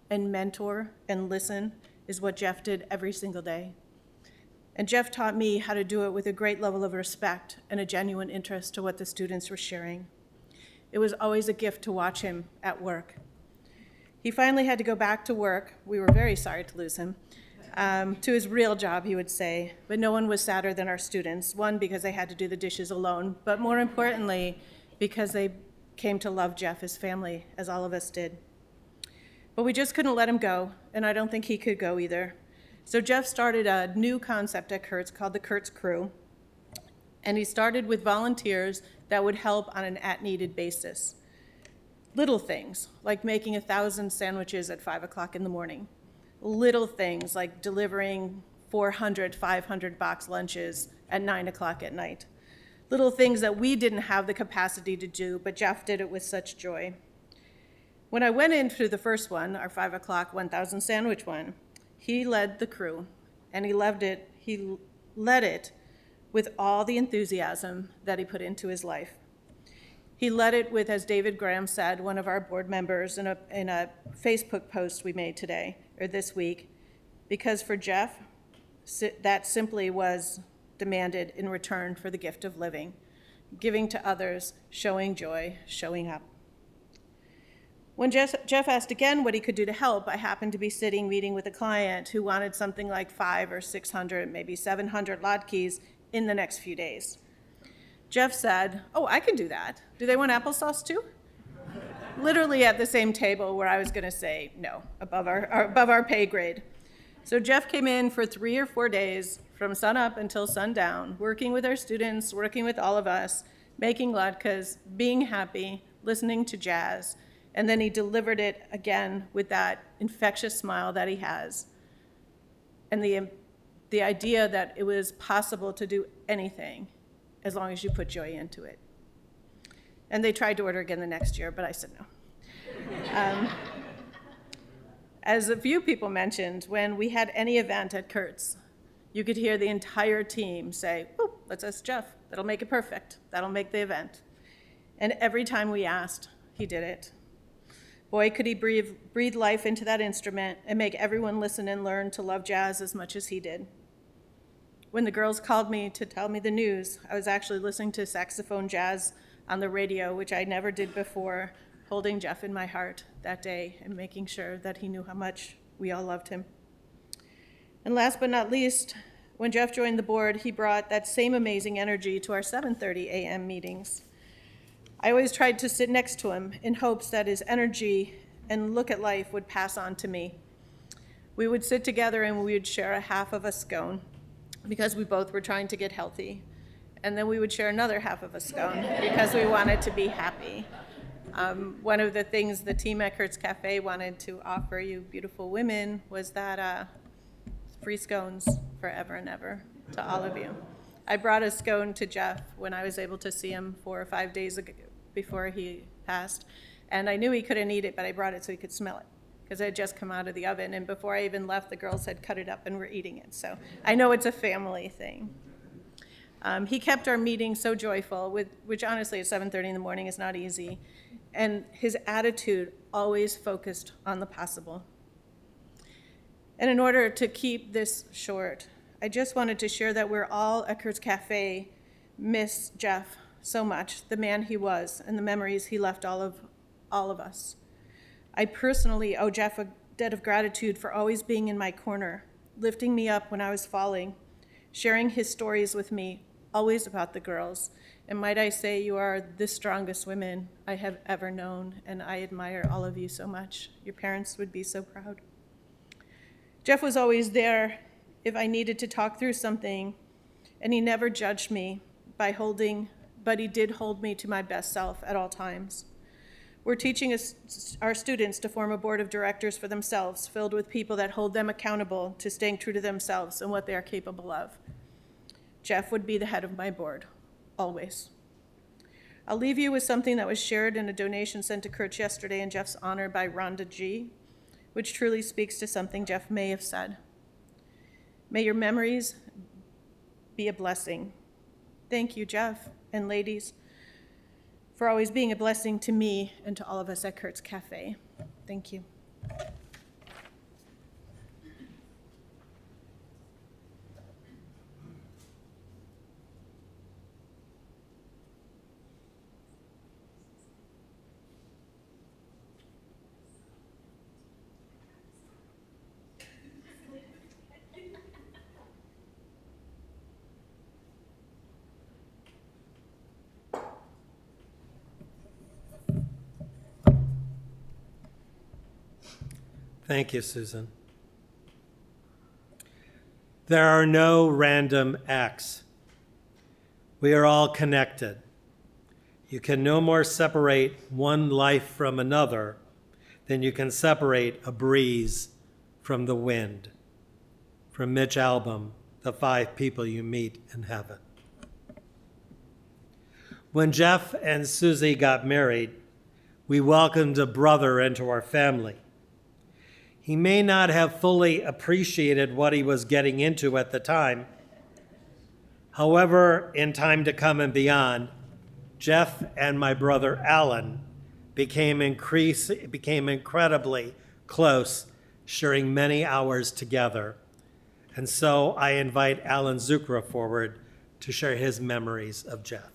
and mentor and listen is what Jeff did every single day. And Jeff taught me how to do it with a great level of respect and a genuine interest to what the students were sharing. It was always a gift to watch him at work. He finally had to go back to work. We were very sorry to lose him. To his real job, he would say, but no one was sadder than our students. One, because they had to do the dishes alone, but more importantly, because they came to love Jeff, his family, as all of us did. But we just couldn't let him go, and I don't think he could go either. So Jeff started a new concept at Kurtz called the Kurtz Crew, and he started with volunteers that would help on an at-needed basis. Little things, like making 1,000 sandwiches at 5 o'clock in the morning. Little things, like delivering 400, 500 box lunches at 9 o'clock at night. Little things that we didn't have the capacity to do, but Jeff did it with such joy. When I went in through the first one, our 5 o'clock 1,000 sandwich one, he led the crew, and he loved it. He led it with all the enthusiasm that he put into his life. He led it with, as David Graham said, one of our board members in a Facebook post we made today, or this week, because for Jeff, that simply was demanded in return for the gift of living, giving to others, showing joy, showing up. When Jeff asked again what he could do to help, I happened to be meeting with a client who wanted something like 500 or 600, maybe 700 latkes in the next few days. Jeff said, "Oh, I can do that. Do they want applesauce too?" Literally at the same table where I was going to say no, above our pay grade. So Jeff came in for 3 or 4 days, from sun up until sundown, working with our students, working with all of us, making latkes, being happy, listening to jazz. And then he delivered it again with that infectious smile that he has. And the idea that it was possible to do anything as long as you put joy into it. And they tried to order again the next year, but I said no. As a few people mentioned, when we had any event at Kurtz, you could hear the entire team say, "Oh, let's ask Jeff. That'll make it perfect. That'll make the event." And every time we asked, he did it. Boy, could he breathe life into that instrument and make everyone listen and learn to love jazz as much as he did. When the girls called me to tell me the news, I was actually listening to saxophone jazz on the radio, which I never did before, holding Jeff in my heart that day and making sure that he knew how much we all loved him. And last but not least, when Jeff joined the board, he brought that same amazing energy to our 7:30 a.m. meetings. I always tried to sit next to him in hopes that his energy and look at life would pass on to me. We would sit together and we would share a half of a scone because we both were trying to get healthy. And then we would share another half of a scone because we wanted to be happy. One of the things the team at Kurtz Cafe wanted to offer you beautiful women was that free scones forever and ever to all of you. I brought a scone to Jeff when I was able to see him 4 or 5 days ago before he passed. And I knew he couldn't eat it, but I brought it so he could smell it because it had just come out of the oven. And before I even left, the girls had cut it up and were eating it. So I know it's a family thing. He kept our meetings so joyful, which honestly at 7:30 in the morning is not easy. And his attitude always focused on the possible. And in order to keep this short, I just wanted to share that we're all at Kurtz Cafe miss Jeff so much, the man he was and the memories he left all of us. I personally owe Jeff a debt of gratitude for always being in my corner, lifting me up when I was falling, sharing his stories with me, always about the girls. And might I say, you are the strongest women I have ever known, and I admire all of you so much. Your parents would be so proud. Jeff was always there if I needed to talk through something, and he never judged me but he did hold me to my best self at all times. We're teaching our students to form a board of directors for themselves, filled with people that hold them accountable to staying true to themselves and what they are capable of. Jeff would be the head of my board, always. I'll leave you with something that was shared in a donation sent to Kurtz yesterday in Jeff's honor by Rhonda G., which truly speaks to something Jeff may have said. May your memories be a blessing. Thank you, Jeff and ladies, for always being a blessing to me and to all of us at Kurtz Cafe. Thank you. Thank you, Susan. There are no random acts. We are all connected. You can no more separate one life from another than you can separate a breeze from the wind. From Mitch Albom, The 5 People You Meet in Heaven. When Jeff and Susie got married, we welcomed a brother into our family. He may not have fully appreciated what he was getting into at the time. However, in time to come and beyond, Jeff and my brother Alan became incredibly close, sharing many hours together. And so I invite Alan Zucra forward to share his memories of Jeff.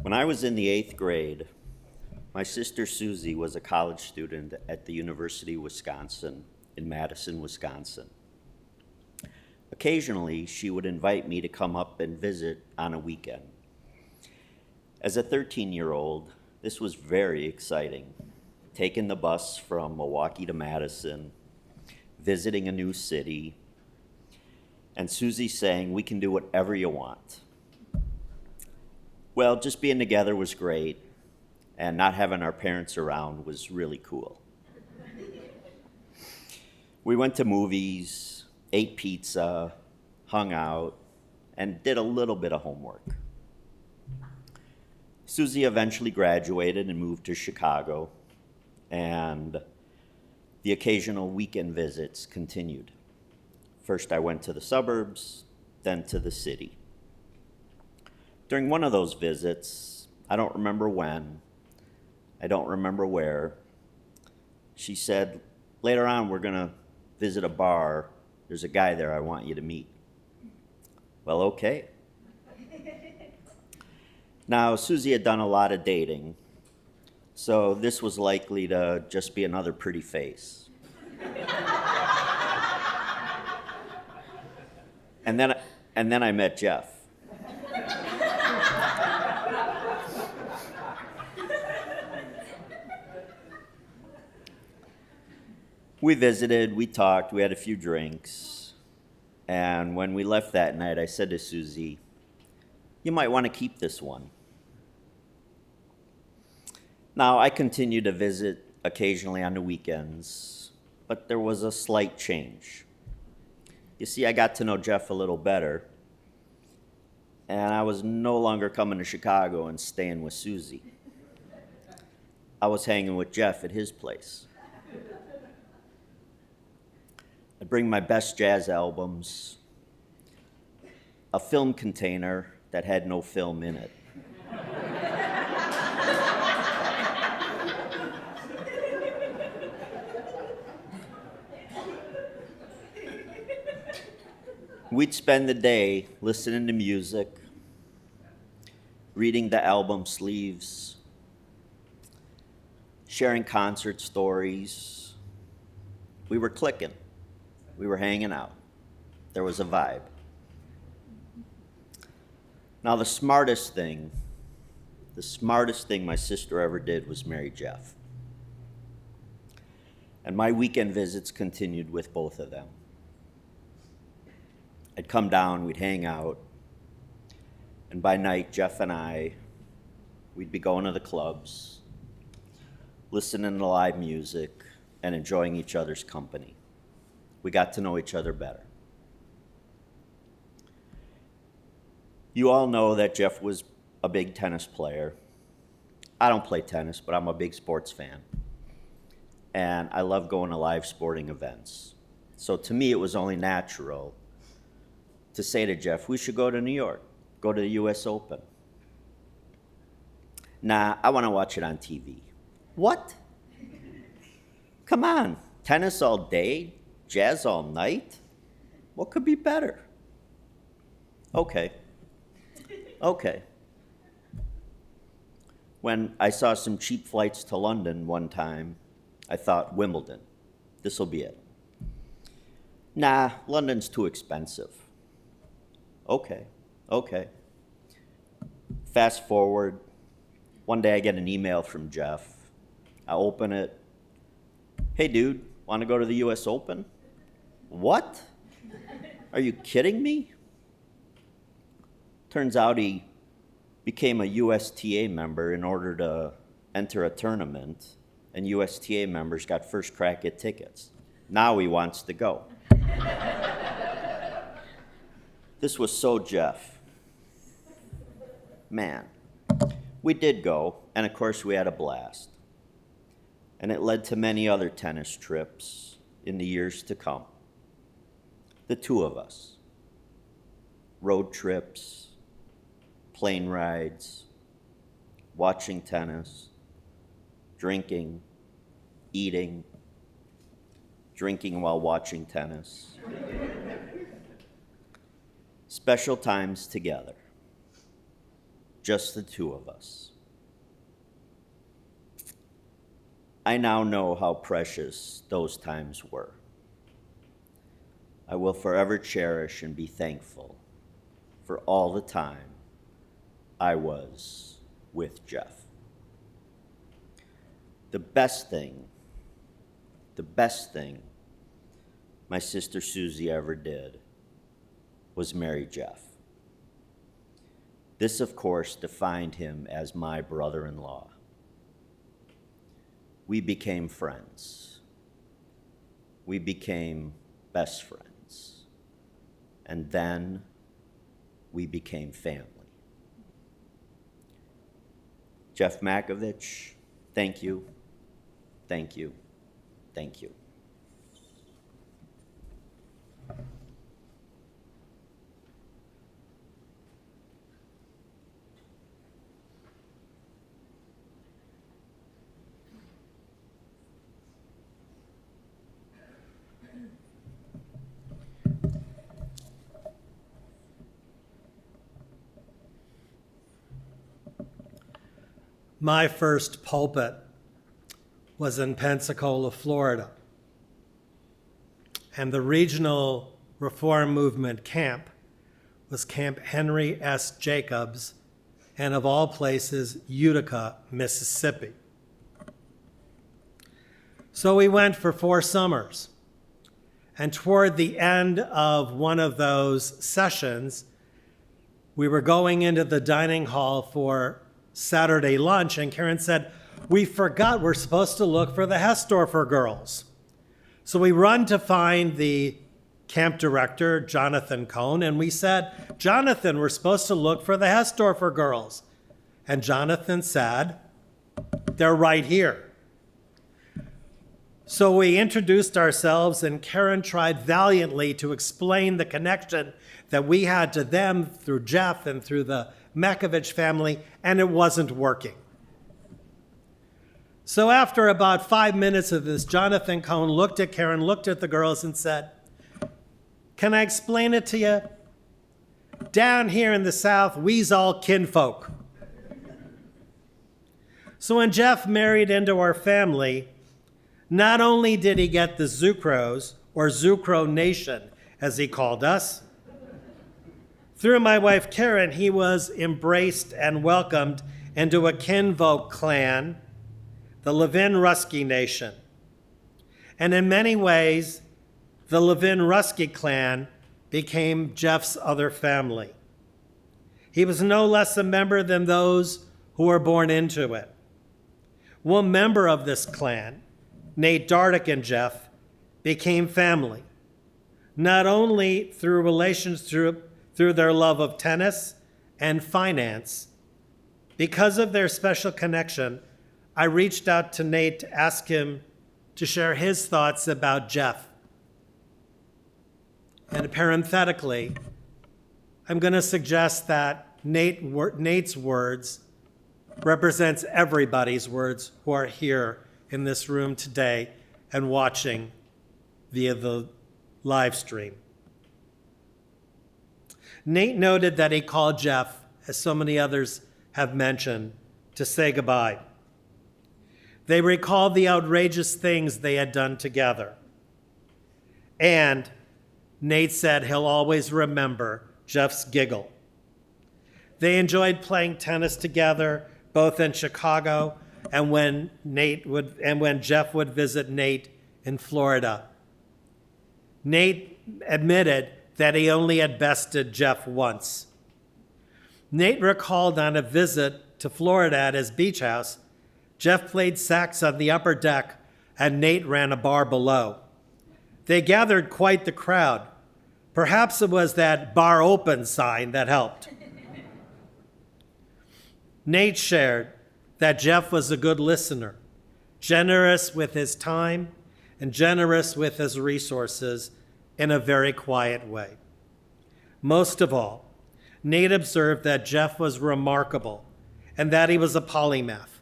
When I was in the 8th grade, my sister Susie was a college student at the University of Wisconsin in Madison, Wisconsin. Occasionally, she would invite me to come up and visit on a weekend. As a 13-year-old, this was very exciting. Taking the bus from Milwaukee to Madison, visiting a new city, and Susie saying, "We can do whatever you want." Well, just being together was great, and not having our parents around was really cool. We went to movies, ate pizza, hung out, and did a little bit of homework. Susie eventually graduated and moved to Chicago, and the occasional weekend visits continued. First, I went to the suburbs, then to the city. During one of those visits, I don't remember when, I don't remember where, she said, "Later on, we're gonna visit a bar. There's a guy there I want you to meet." Well, okay. Now, Susie had done a lot of dating, so this was likely to just be another pretty face. And then I met Jeff. We visited, we talked, we had a few drinks, and when we left that night, I said to Susie, "You might want to keep this one." Now, I continued to visit occasionally on the weekends, but there was a slight change. You see, I got to know Jeff a little better, and I was no longer coming to Chicago and staying with Susie. I was hanging with Jeff at his place. I'd bring my best jazz albums, a film container that had no film in it. We'd spend the day listening to music, reading the album sleeves, sharing concert stories. We were clicking. We were hanging out. There was a vibe. Now, the smartest thing my sister ever did was marry Jeff. And my weekend visits continued with both of them. I'd come down, we'd hang out, and by night, Jeff and we'd be going to the clubs, listening to live music, and enjoying each other's company. We got to know each other better. You all know that Jeff was a big tennis player. I don't play tennis, but I'm a big sports fan. And I love going to live sporting events. So to me, it was only natural to say to Jeff, "We should go to New York, go to the US Open." "Nah, I want to watch it on TV." "What? Come on, tennis all day, jazz all night?" What could be better? Okay. Okay. When I saw some cheap flights to London one time, I thought Wimbledon. This'll be it. Nah, London's too expensive. Okay. Okay. Fast forward, one day I get an email from Jeff. I open it. Hey dude, want to go to the US Open? What? Are you kidding me? Turns out he became a USTA member in order to enter a tournament, and USTA members got first crack at tickets. Now he wants to go. This was so Jeff. Man, we did go, and of course we had a blast. And it led to many other tennis trips in the years to come. The two of us. Road trips, plane rides, watching tennis, drinking, eating, drinking while watching tennis. Special times together. Just the two of us. I now know how precious those times were. I will forever cherish and be thankful for all the time I was with Jeff. The best thing my sister Susie ever did was marry Jeff. This, of course, defined him as my brother-in-law. We became friends. We became best friends. And then we became family. Jeff Mackevich, thank you, thank you, thank you. My first pulpit was in Pensacola, Florida. And the regional reform movement camp was Camp Henry S. Jacobs, and of all places, Utica, Mississippi. So we went for 4 summers. And toward the end of one of those sessions, we were going into the dining hall for Saturday lunch, and Karen said, we forgot we're supposed to look for the Hestorfer girls. So we run to find the camp director, Jonathan Cohn, and we said, Jonathan, we're supposed to look for the Hestorfer girls. And Jonathan said, they're right here. So we introduced ourselves, and Karen tried valiantly to explain the connection that we had to them through Jeff and through the Mackevich family, and it wasn't working. So after about 5 minutes of this, Jonathan Cohn looked at Karen, looked at the girls, and said, can I explain it to you? Down here in the South, we's all kinfolk. So when Jeff married into our family, not only did he get the Zucros, or Zucro Nation, as he called us, through my wife Karen, he was embraced and welcomed into a kinfolk clan, the Levin-Ruski Nation. And in many ways, the Levin-Ruski clan became Jeff's other family. He was no less a member than those who were born into it. One member of this clan, Nate Dardick and Jeff, became family, not only through relations through their love of tennis and finance. Because of their special connection, I reached out to Nate to ask him to share his thoughts about Jeff. And parenthetically, I'm going to suggest that Nate's words represents everybody's words who are here in this room today and watching via the live stream. Nate noted that he called Jeff, as so many others have mentioned, to say goodbye. They recalled the outrageous things they had done together. And Nate said he'll always remember Jeff's giggle. They enjoyed playing tennis together, both in Chicago and when Jeff would visit Nate in Florida. Nate admitted that he only had bested Jeff once. Nate recalled on a visit to Florida at his beach house, Jeff played sax on the upper deck and Nate ran a bar below. They gathered quite the crowd. Perhaps it was that bar open sign that helped. Nate shared that Jeff was a good listener, generous with his time and generous with his resources in a very quiet way. Most of all, Nate observed that Jeff was remarkable and that he was a polymath,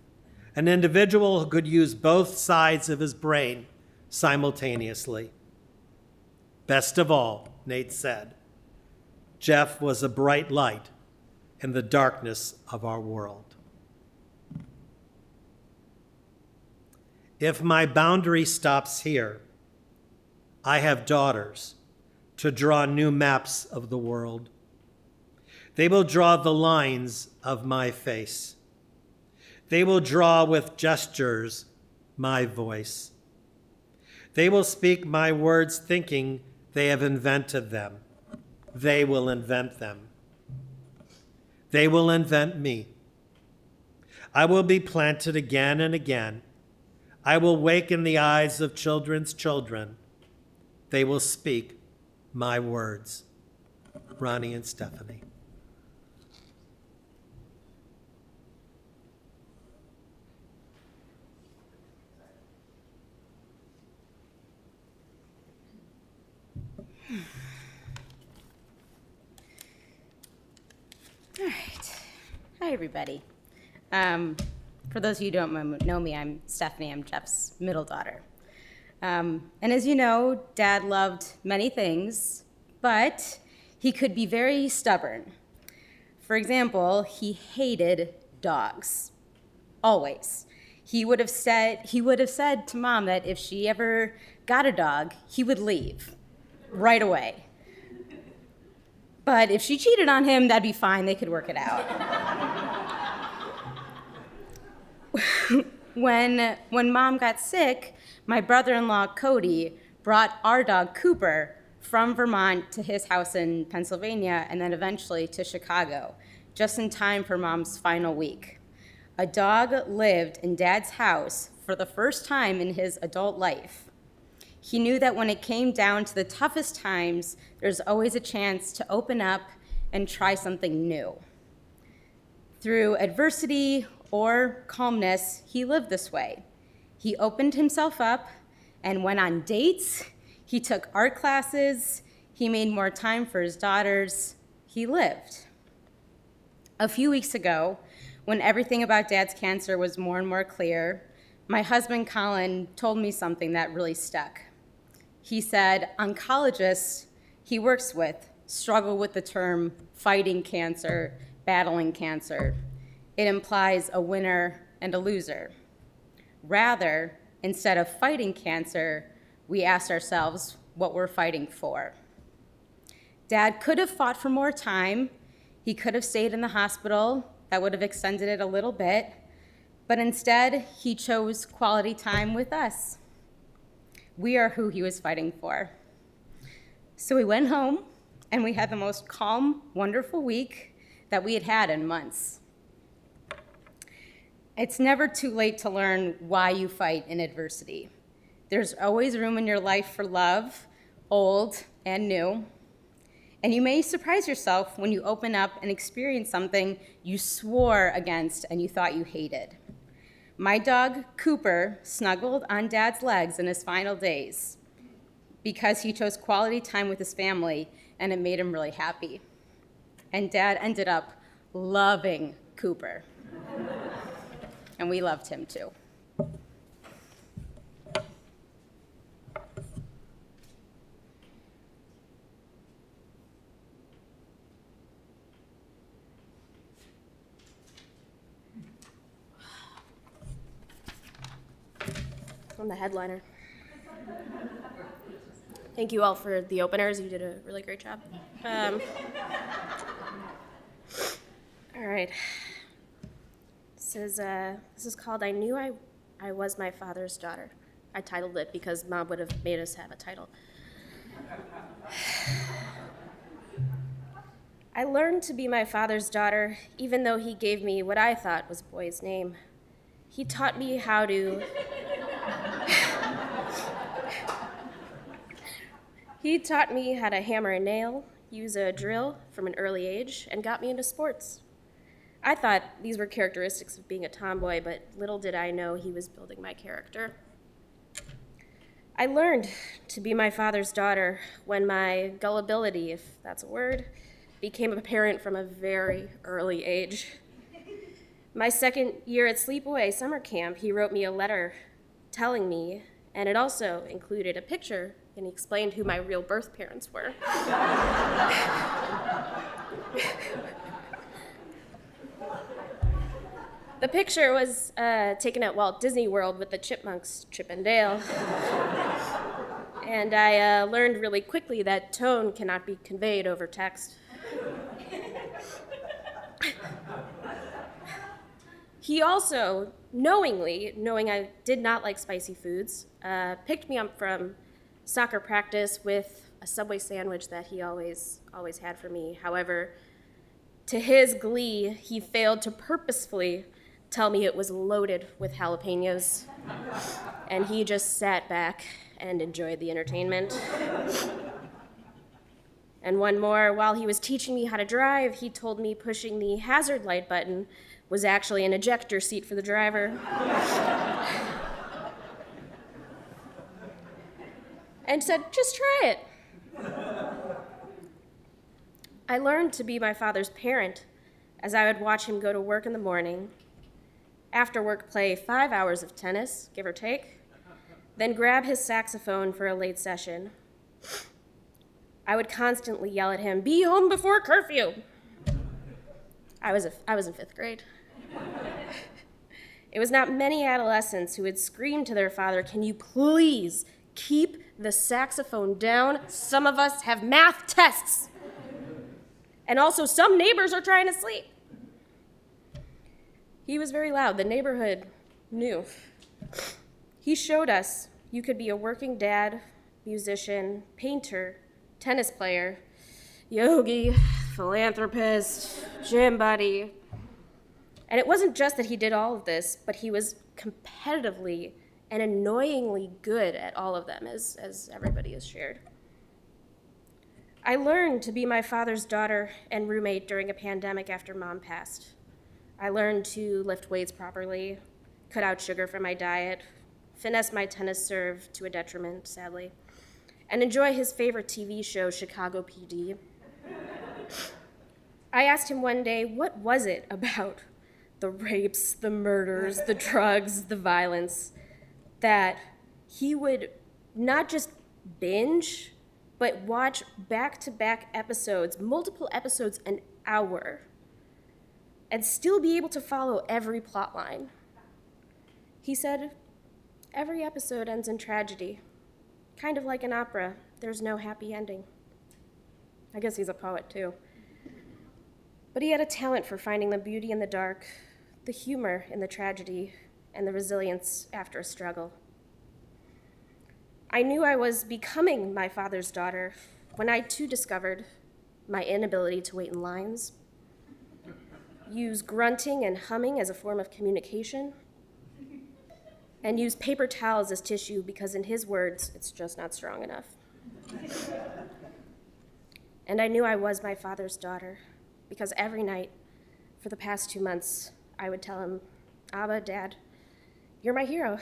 an individual who could use both sides of his brain simultaneously. Best of all, Nate said, Jeff was a bright light in the darkness of our world. If my boundary stops here, I have daughters to draw new maps of the world. They will draw the lines of my face. They will draw with gestures my voice. They will speak my words thinking they have invented them. They will invent them. They will invent me. I will be planted again and again. I will wake in the eyes of children's children. They will speak my words. Ronnie and Stephanie. All right. Hi, everybody. For those of you who don't know me, I'm Stephanie. I'm Jeff's middle daughter. And as you know, Dad loved many things, but he could be very stubborn. For example, he hated dogs. Always. He would have said to Mom that if she ever got a dog, he would leave right away. But if she cheated on him, that'd be fine. They could work it out. When Mom got sick, my brother-in-law, Cody, brought our dog, Cooper, from Vermont to his house in Pennsylvania and then eventually to Chicago, just in time for Mom's final week. A dog lived in Dad's house for the first time in his adult life. He knew that when it came down to the toughest times, there's always a chance to open up and try something new. Through adversity or calmness, he lived this way. He opened himself up and went on dates. He took art classes. He made more time for his daughters. He lived. A few weeks ago, when everything about Dad's cancer was more and more clear, my husband, Colin, told me something that really stuck. He said oncologists he works with struggle with the term fighting cancer, battling cancer. It implies a winner and a loser. Rather, instead of fighting cancer, we asked ourselves what we're fighting for. Dad could have fought for more time. He could have stayed in the hospital. That would have extended it a little bit. But instead, he chose quality time with us. We are who he was fighting for. So we went home, and we had the most calm, wonderful week that we had had in months. It's never too late to learn why you fight in adversity. There's always room in your life for love, old and new. And you may surprise yourself when you open up and experience something you swore against and you thought you hated. My dog, Cooper, snuggled on Dad's legs in his final days because he chose quality time with his family, and it made him really happy. And Dad ended up loving Cooper. And we loved him too. I'm the headliner. Thank you all for the openers. You did a really great job. All right. This is called I Knew I Was My Father's Daughter. I titled it because Mom would have made us have a title. I learned to be my father's daughter, even though he gave me what I thought was a boy's name. He taught me how to... He taught me how to hammer a nail, use a drill from an early age, and got me into sports. I thought these were characteristics of being a tomboy, but little did I know he was building my character. I learned to be my father's daughter when my gullibility, if that's a word, became apparent from a very early age. My second year at Sleepaway Summer Camp, he wrote me a letter telling me, and it also included a picture, and he explained who my real birth parents were. The picture was taken at Walt Disney World with the chipmunks, Chip and Dale. And I learned really quickly that tone cannot be conveyed over text. He also, knowing I did not like spicy foods, picked me up from soccer practice with a Subway sandwich that he always had for me. However, to his glee, he failed to purposefully tell me it was loaded with jalapenos, and he just sat back and enjoyed the entertainment. And one more, while he was teaching me how to drive, he told me pushing the hazard light button was actually an ejector seat for the driver. And said, just try it. I learned to be my father's parent as I would watch him go to work in the morning, after work play 5 hours of tennis, give or take, then grab his saxophone for a late session. I would constantly yell at him, "Be home before curfew." I was in 5th grade. It was not many adolescents who would scream to their father, "Can you please keep the saxophone down? Some of us have math tests. And also some neighbors are trying to sleep." He was very loud. The neighborhood knew. He showed us you could be a working dad, musician, painter, tennis player, yogi, philanthropist, gym buddy. And it wasn't just that he did all of this, but he was competitively and annoyingly good at all of them, as everybody has shared. I learned to be my father's daughter and roommate during a pandemic after Mom passed. I learned to lift weights properly, cut out sugar from my diet, finesse my tennis serve to a detriment, sadly, and enjoy his favorite TV show, Chicago PD. I asked him one day, what was it about the rapes, the murders, the drugs, the violence, that he would not just binge, but watch back-to-back episodes, multiple episodes an hour, and still be able to follow every plot line. He said, every episode ends in tragedy. Kind of like an opera, there's no happy ending. I guess he's a poet too. But he had a talent for finding the beauty in the dark, the humor in the tragedy, and the resilience after a struggle. I knew I was becoming my father's daughter when I too discovered my inability to wait in lines, use grunting and humming as a form of communication, and use paper towels as tissue because, in his words, it's just not strong enough. And I knew I was my father's daughter because every night for the past 2 months, I would tell him, "Abba, Dad, you're my hero."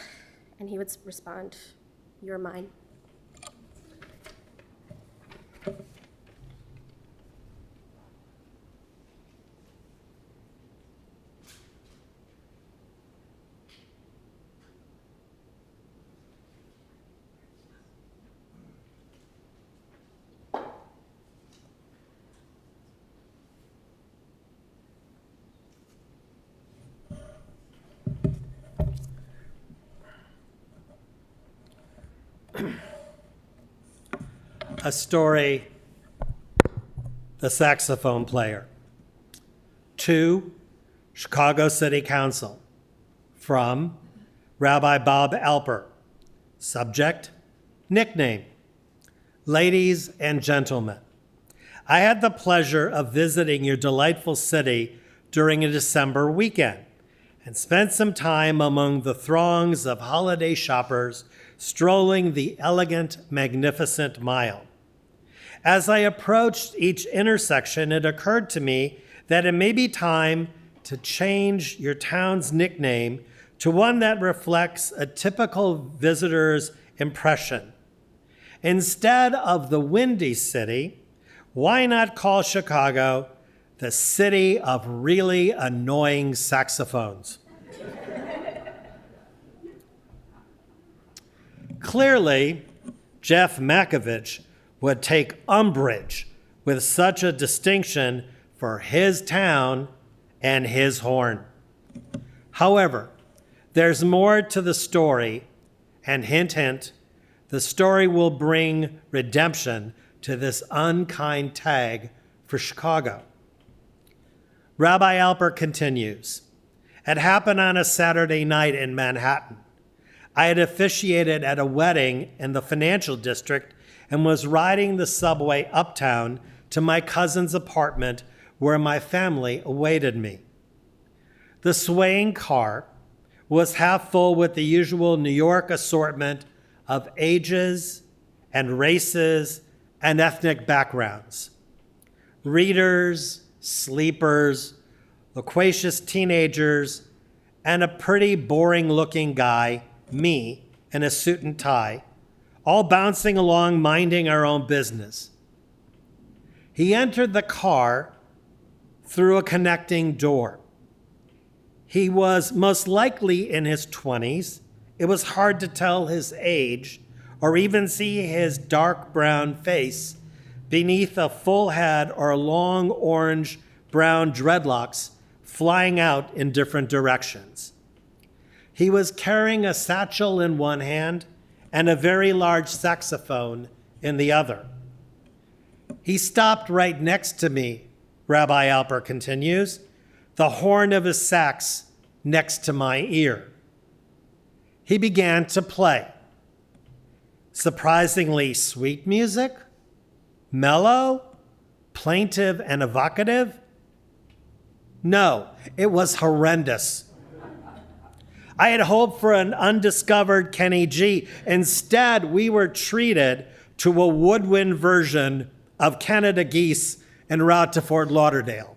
And he would respond, "You're mine." a story, The Saxophone Player. 2, Chicago City Council, from Rabbi Bob Alper. Subject, nickname. Ladies and gentlemen, I had the pleasure of visiting your delightful city during a December weekend and spent some time among the throngs of holiday shoppers strolling the elegant, magnificent mile. As I approached each intersection, it occurred to me that it may be time to change your town's nickname to one that reflects a typical visitor's impression. Instead of the Windy City, why not call Chicago the city of really annoying saxophones? Clearly, Jeff Mackevich would take umbrage with such a distinction for his town and his horn. However, there's more to the story, and hint, hint, the story will bring redemption to this unkind tag for Chicago. Rabbi Alper continues, it happened on a Saturday night in Manhattan. I had officiated at a wedding in the financial district and was riding the subway uptown to my cousin's apartment where my family awaited me. The swaying car was half full with the usual New York assortment of ages and races and ethnic backgrounds. Readers, sleepers, loquacious teenagers, and a pretty boring-looking guy, me, in a suit and tie, all bouncing along minding our own business. He entered the car through a connecting door. He was most likely in his 20s. It was hard to tell his age or even see his dark brown face beneath a full head or long orange-brown dreadlocks flying out in different directions. He was carrying a satchel in one hand and a very large saxophone in the other. He stopped right next to me, Rabbi Alper continues, the horn of his sax next to my ear. He began to play. Surprisingly sweet music, mellow, plaintive, and evocative. No, it was horrendous. I had hoped for an undiscovered Kenny G. Instead, we were treated to a woodwind version of Canada Geese en route to Fort Lauderdale.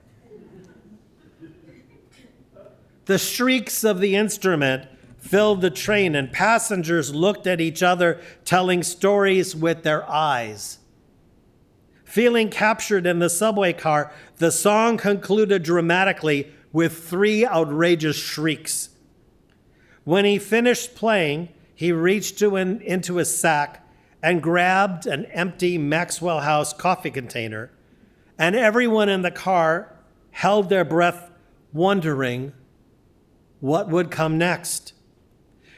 The shrieks of the instrument filled the train, and passengers looked at each other, telling stories with their eyes. Feeling captured in the subway car, the song concluded dramatically with 3 outrageous shrieks. When he finished playing, he reached into his sack and grabbed an empty Maxwell House coffee container, and everyone in the car held their breath, wondering what would come next.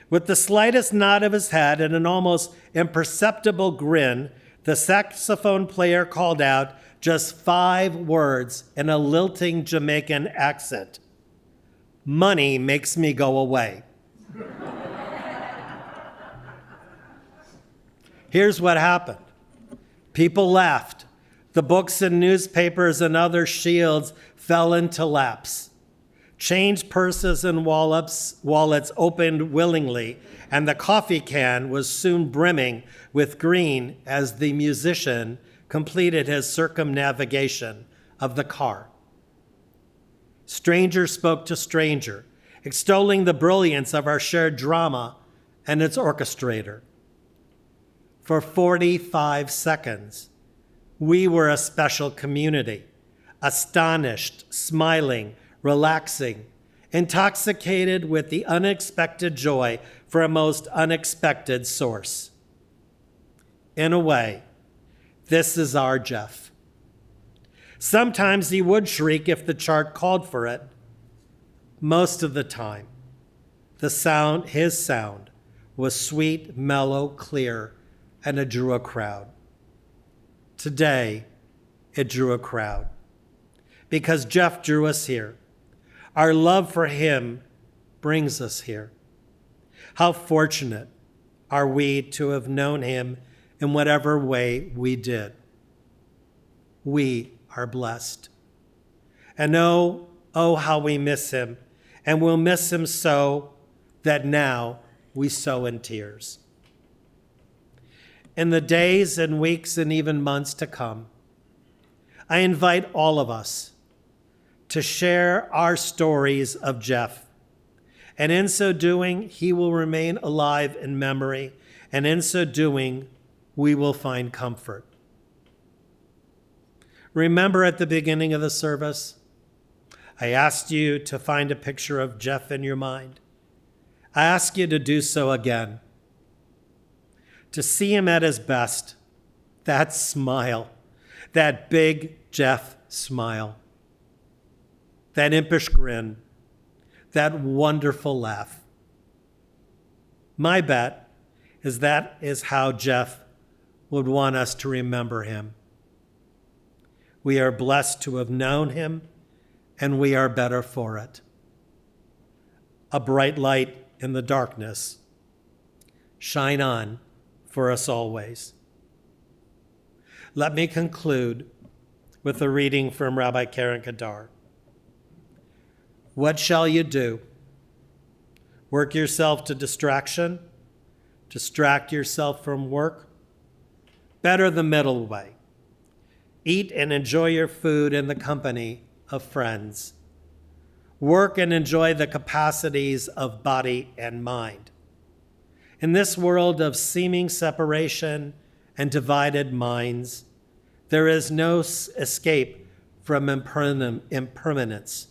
With the slightest nod of his head and an almost imperceptible grin, the saxophone player called out just 5 words in a lilting Jamaican accent. Money makes me go away. Here's what happened. People laughed. The books and newspapers and other shields fell into laps. Change purses and wallets opened willingly, and the coffee can was soon brimming with green as the musician completed his circumnavigation of the car. Stranger spoke to stranger, extolling the brilliance of our shared drama and its orchestrator. For 45 seconds, we were a special community, astonished, smiling, relaxing, intoxicated with the unexpected joy for a most unexpected source. In a way, this is our Jeff. Sometimes he would shriek if the chart called for it. Most of the time, his sound was sweet, mellow, clear, and it drew a crowd. Today, it drew a crowd because Jeff drew us here. Our love for him brings us here. How fortunate are we to have known him in whatever way we did. We are blessed. And oh, how we miss him, and we'll miss him so that now we sow in tears. In the days and weeks and even months to come, I invite all of us to share our stories of Jeff. And in so doing, he will remain alive in memory. And in so doing, we will find comfort. Remember at the beginning of the service, I asked you to find a picture of Jeff in your mind. I ask you to do so again. To see him at his best, that smile, that big Jeff smile, that impish grin, that wonderful laugh. My bet is that is how Jeff would want us to remember him. We are blessed to have known him, and we are better for it. A bright light in the darkness. Shine on for us always. Let me conclude with a reading from Rabbi Karen Kadar. What shall you do? Work yourself to distraction? Distract yourself from work? Better the middle way. Eat and enjoy your food in the company of friends. Work and enjoy the capacities of body and mind. In this world of seeming separation and divided minds, there is no escape from impermanence.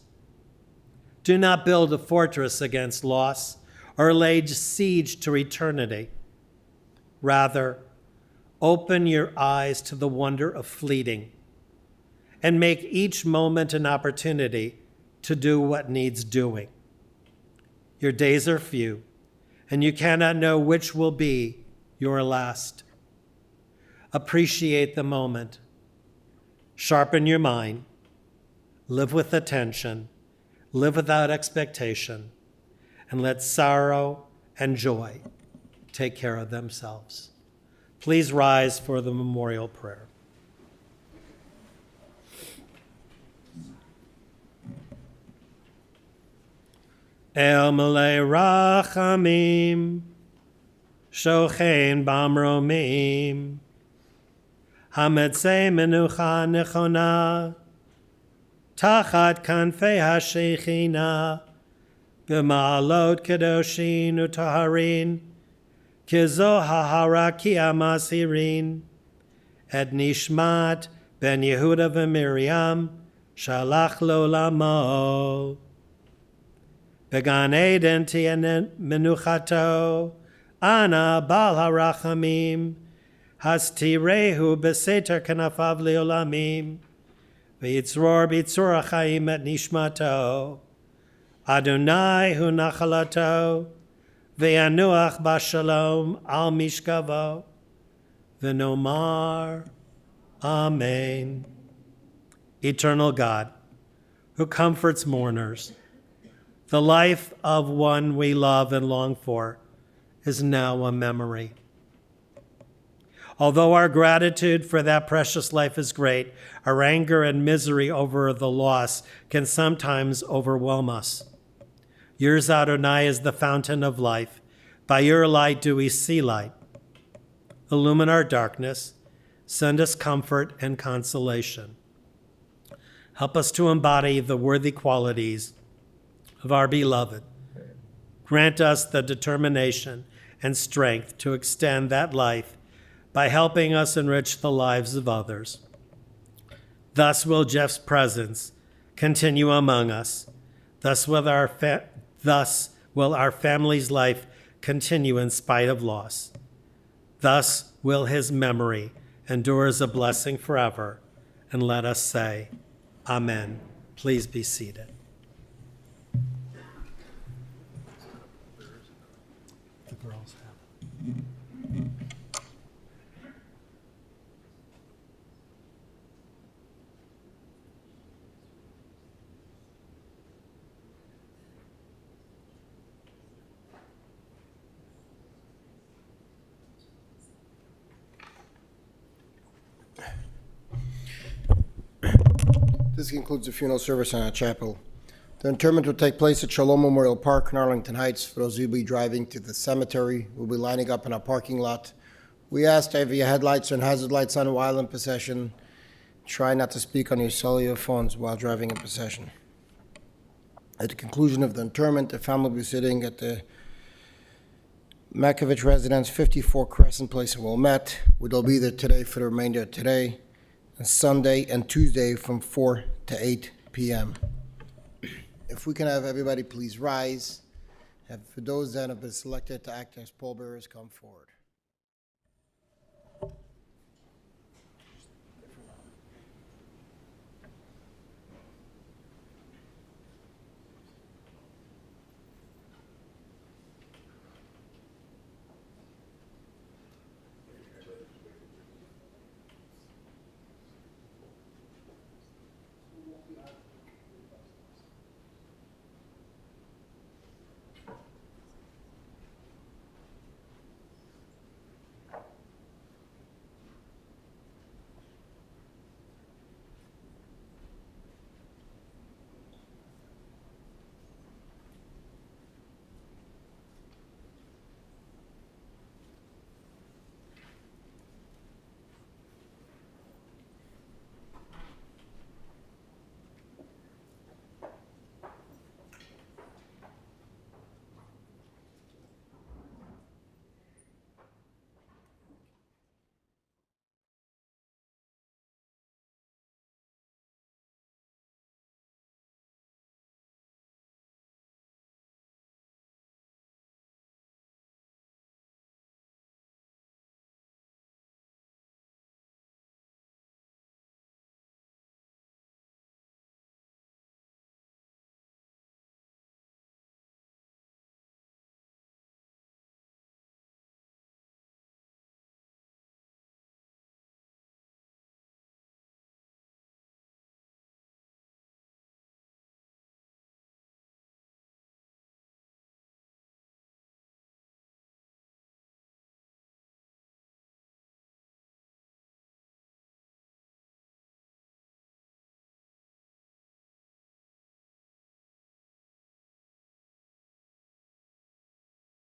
Do not build a fortress against loss or lay siege to eternity. Rather, open your eyes to the wonder of fleeting and make each moment an opportunity to do what needs doing. Your days are few, and you cannot know which will be your last. Appreciate the moment. Sharpen your mind. Live with attention. Live without expectation. And let sorrow and joy take care of themselves. Please rise for the memorial prayer. El Malay Rachamim, Shochein Bamromim, Hametzei Menucha Nechona, Tachat Kanfei HaShechina, B'ma'alot Kedoshin Utaharin, Kizo HaHarakia Masirin, Et Nishmat Ben Yehuda v'Miriam, Shalach Lolamo. Began Eden Tianen Menuchato, Ana Bal HaRachamim, Hastirehu Beseter Kanafav Leolamim, V'yitzror B'yitzur HaChaim Et Nishmato, Adonai Hu Nachalato, V'yanuach Bashalom Al Mishkavo, V'nomar, Amen. Eternal God, who comforts mourners, the life of one we love and long for is now a memory. Although our gratitude for that precious life is great, our anger and misery over the loss can sometimes overwhelm us. Yours, Adonai, is the fountain of life. By your light do we see light. Illumine our darkness. Send us comfort and consolation. Help us to embody the worthy qualities of our beloved. Grant us the determination and strength to extend that life by helping us enrich the lives of others. Thus will Jeff's presence continue among us. Thus will our family's life continue in spite of loss. Thus will his memory endure as a blessing forever. And let us say, Amen. Please be seated. The girls have it. This concludes the funeral service in our chapel. The interment will take place at Shalom Memorial Park in Arlington Heights. For those of you who will be driving to the cemetery, we'll be lining up in our parking lot. We ask to have your headlights and hazard lights on while in procession. Try not to speak on your cellular phones while driving in procession. At the conclusion of the interment, the family will be sitting at the Mackevich residence, 54 Crescent Place in Wilmette, where they'll be there today for the remainder of today, and Sunday and Tuesday from 4 to 8 p.m. If we can have everybody please rise, and for those that have been selected to act as pallbearers, come forward.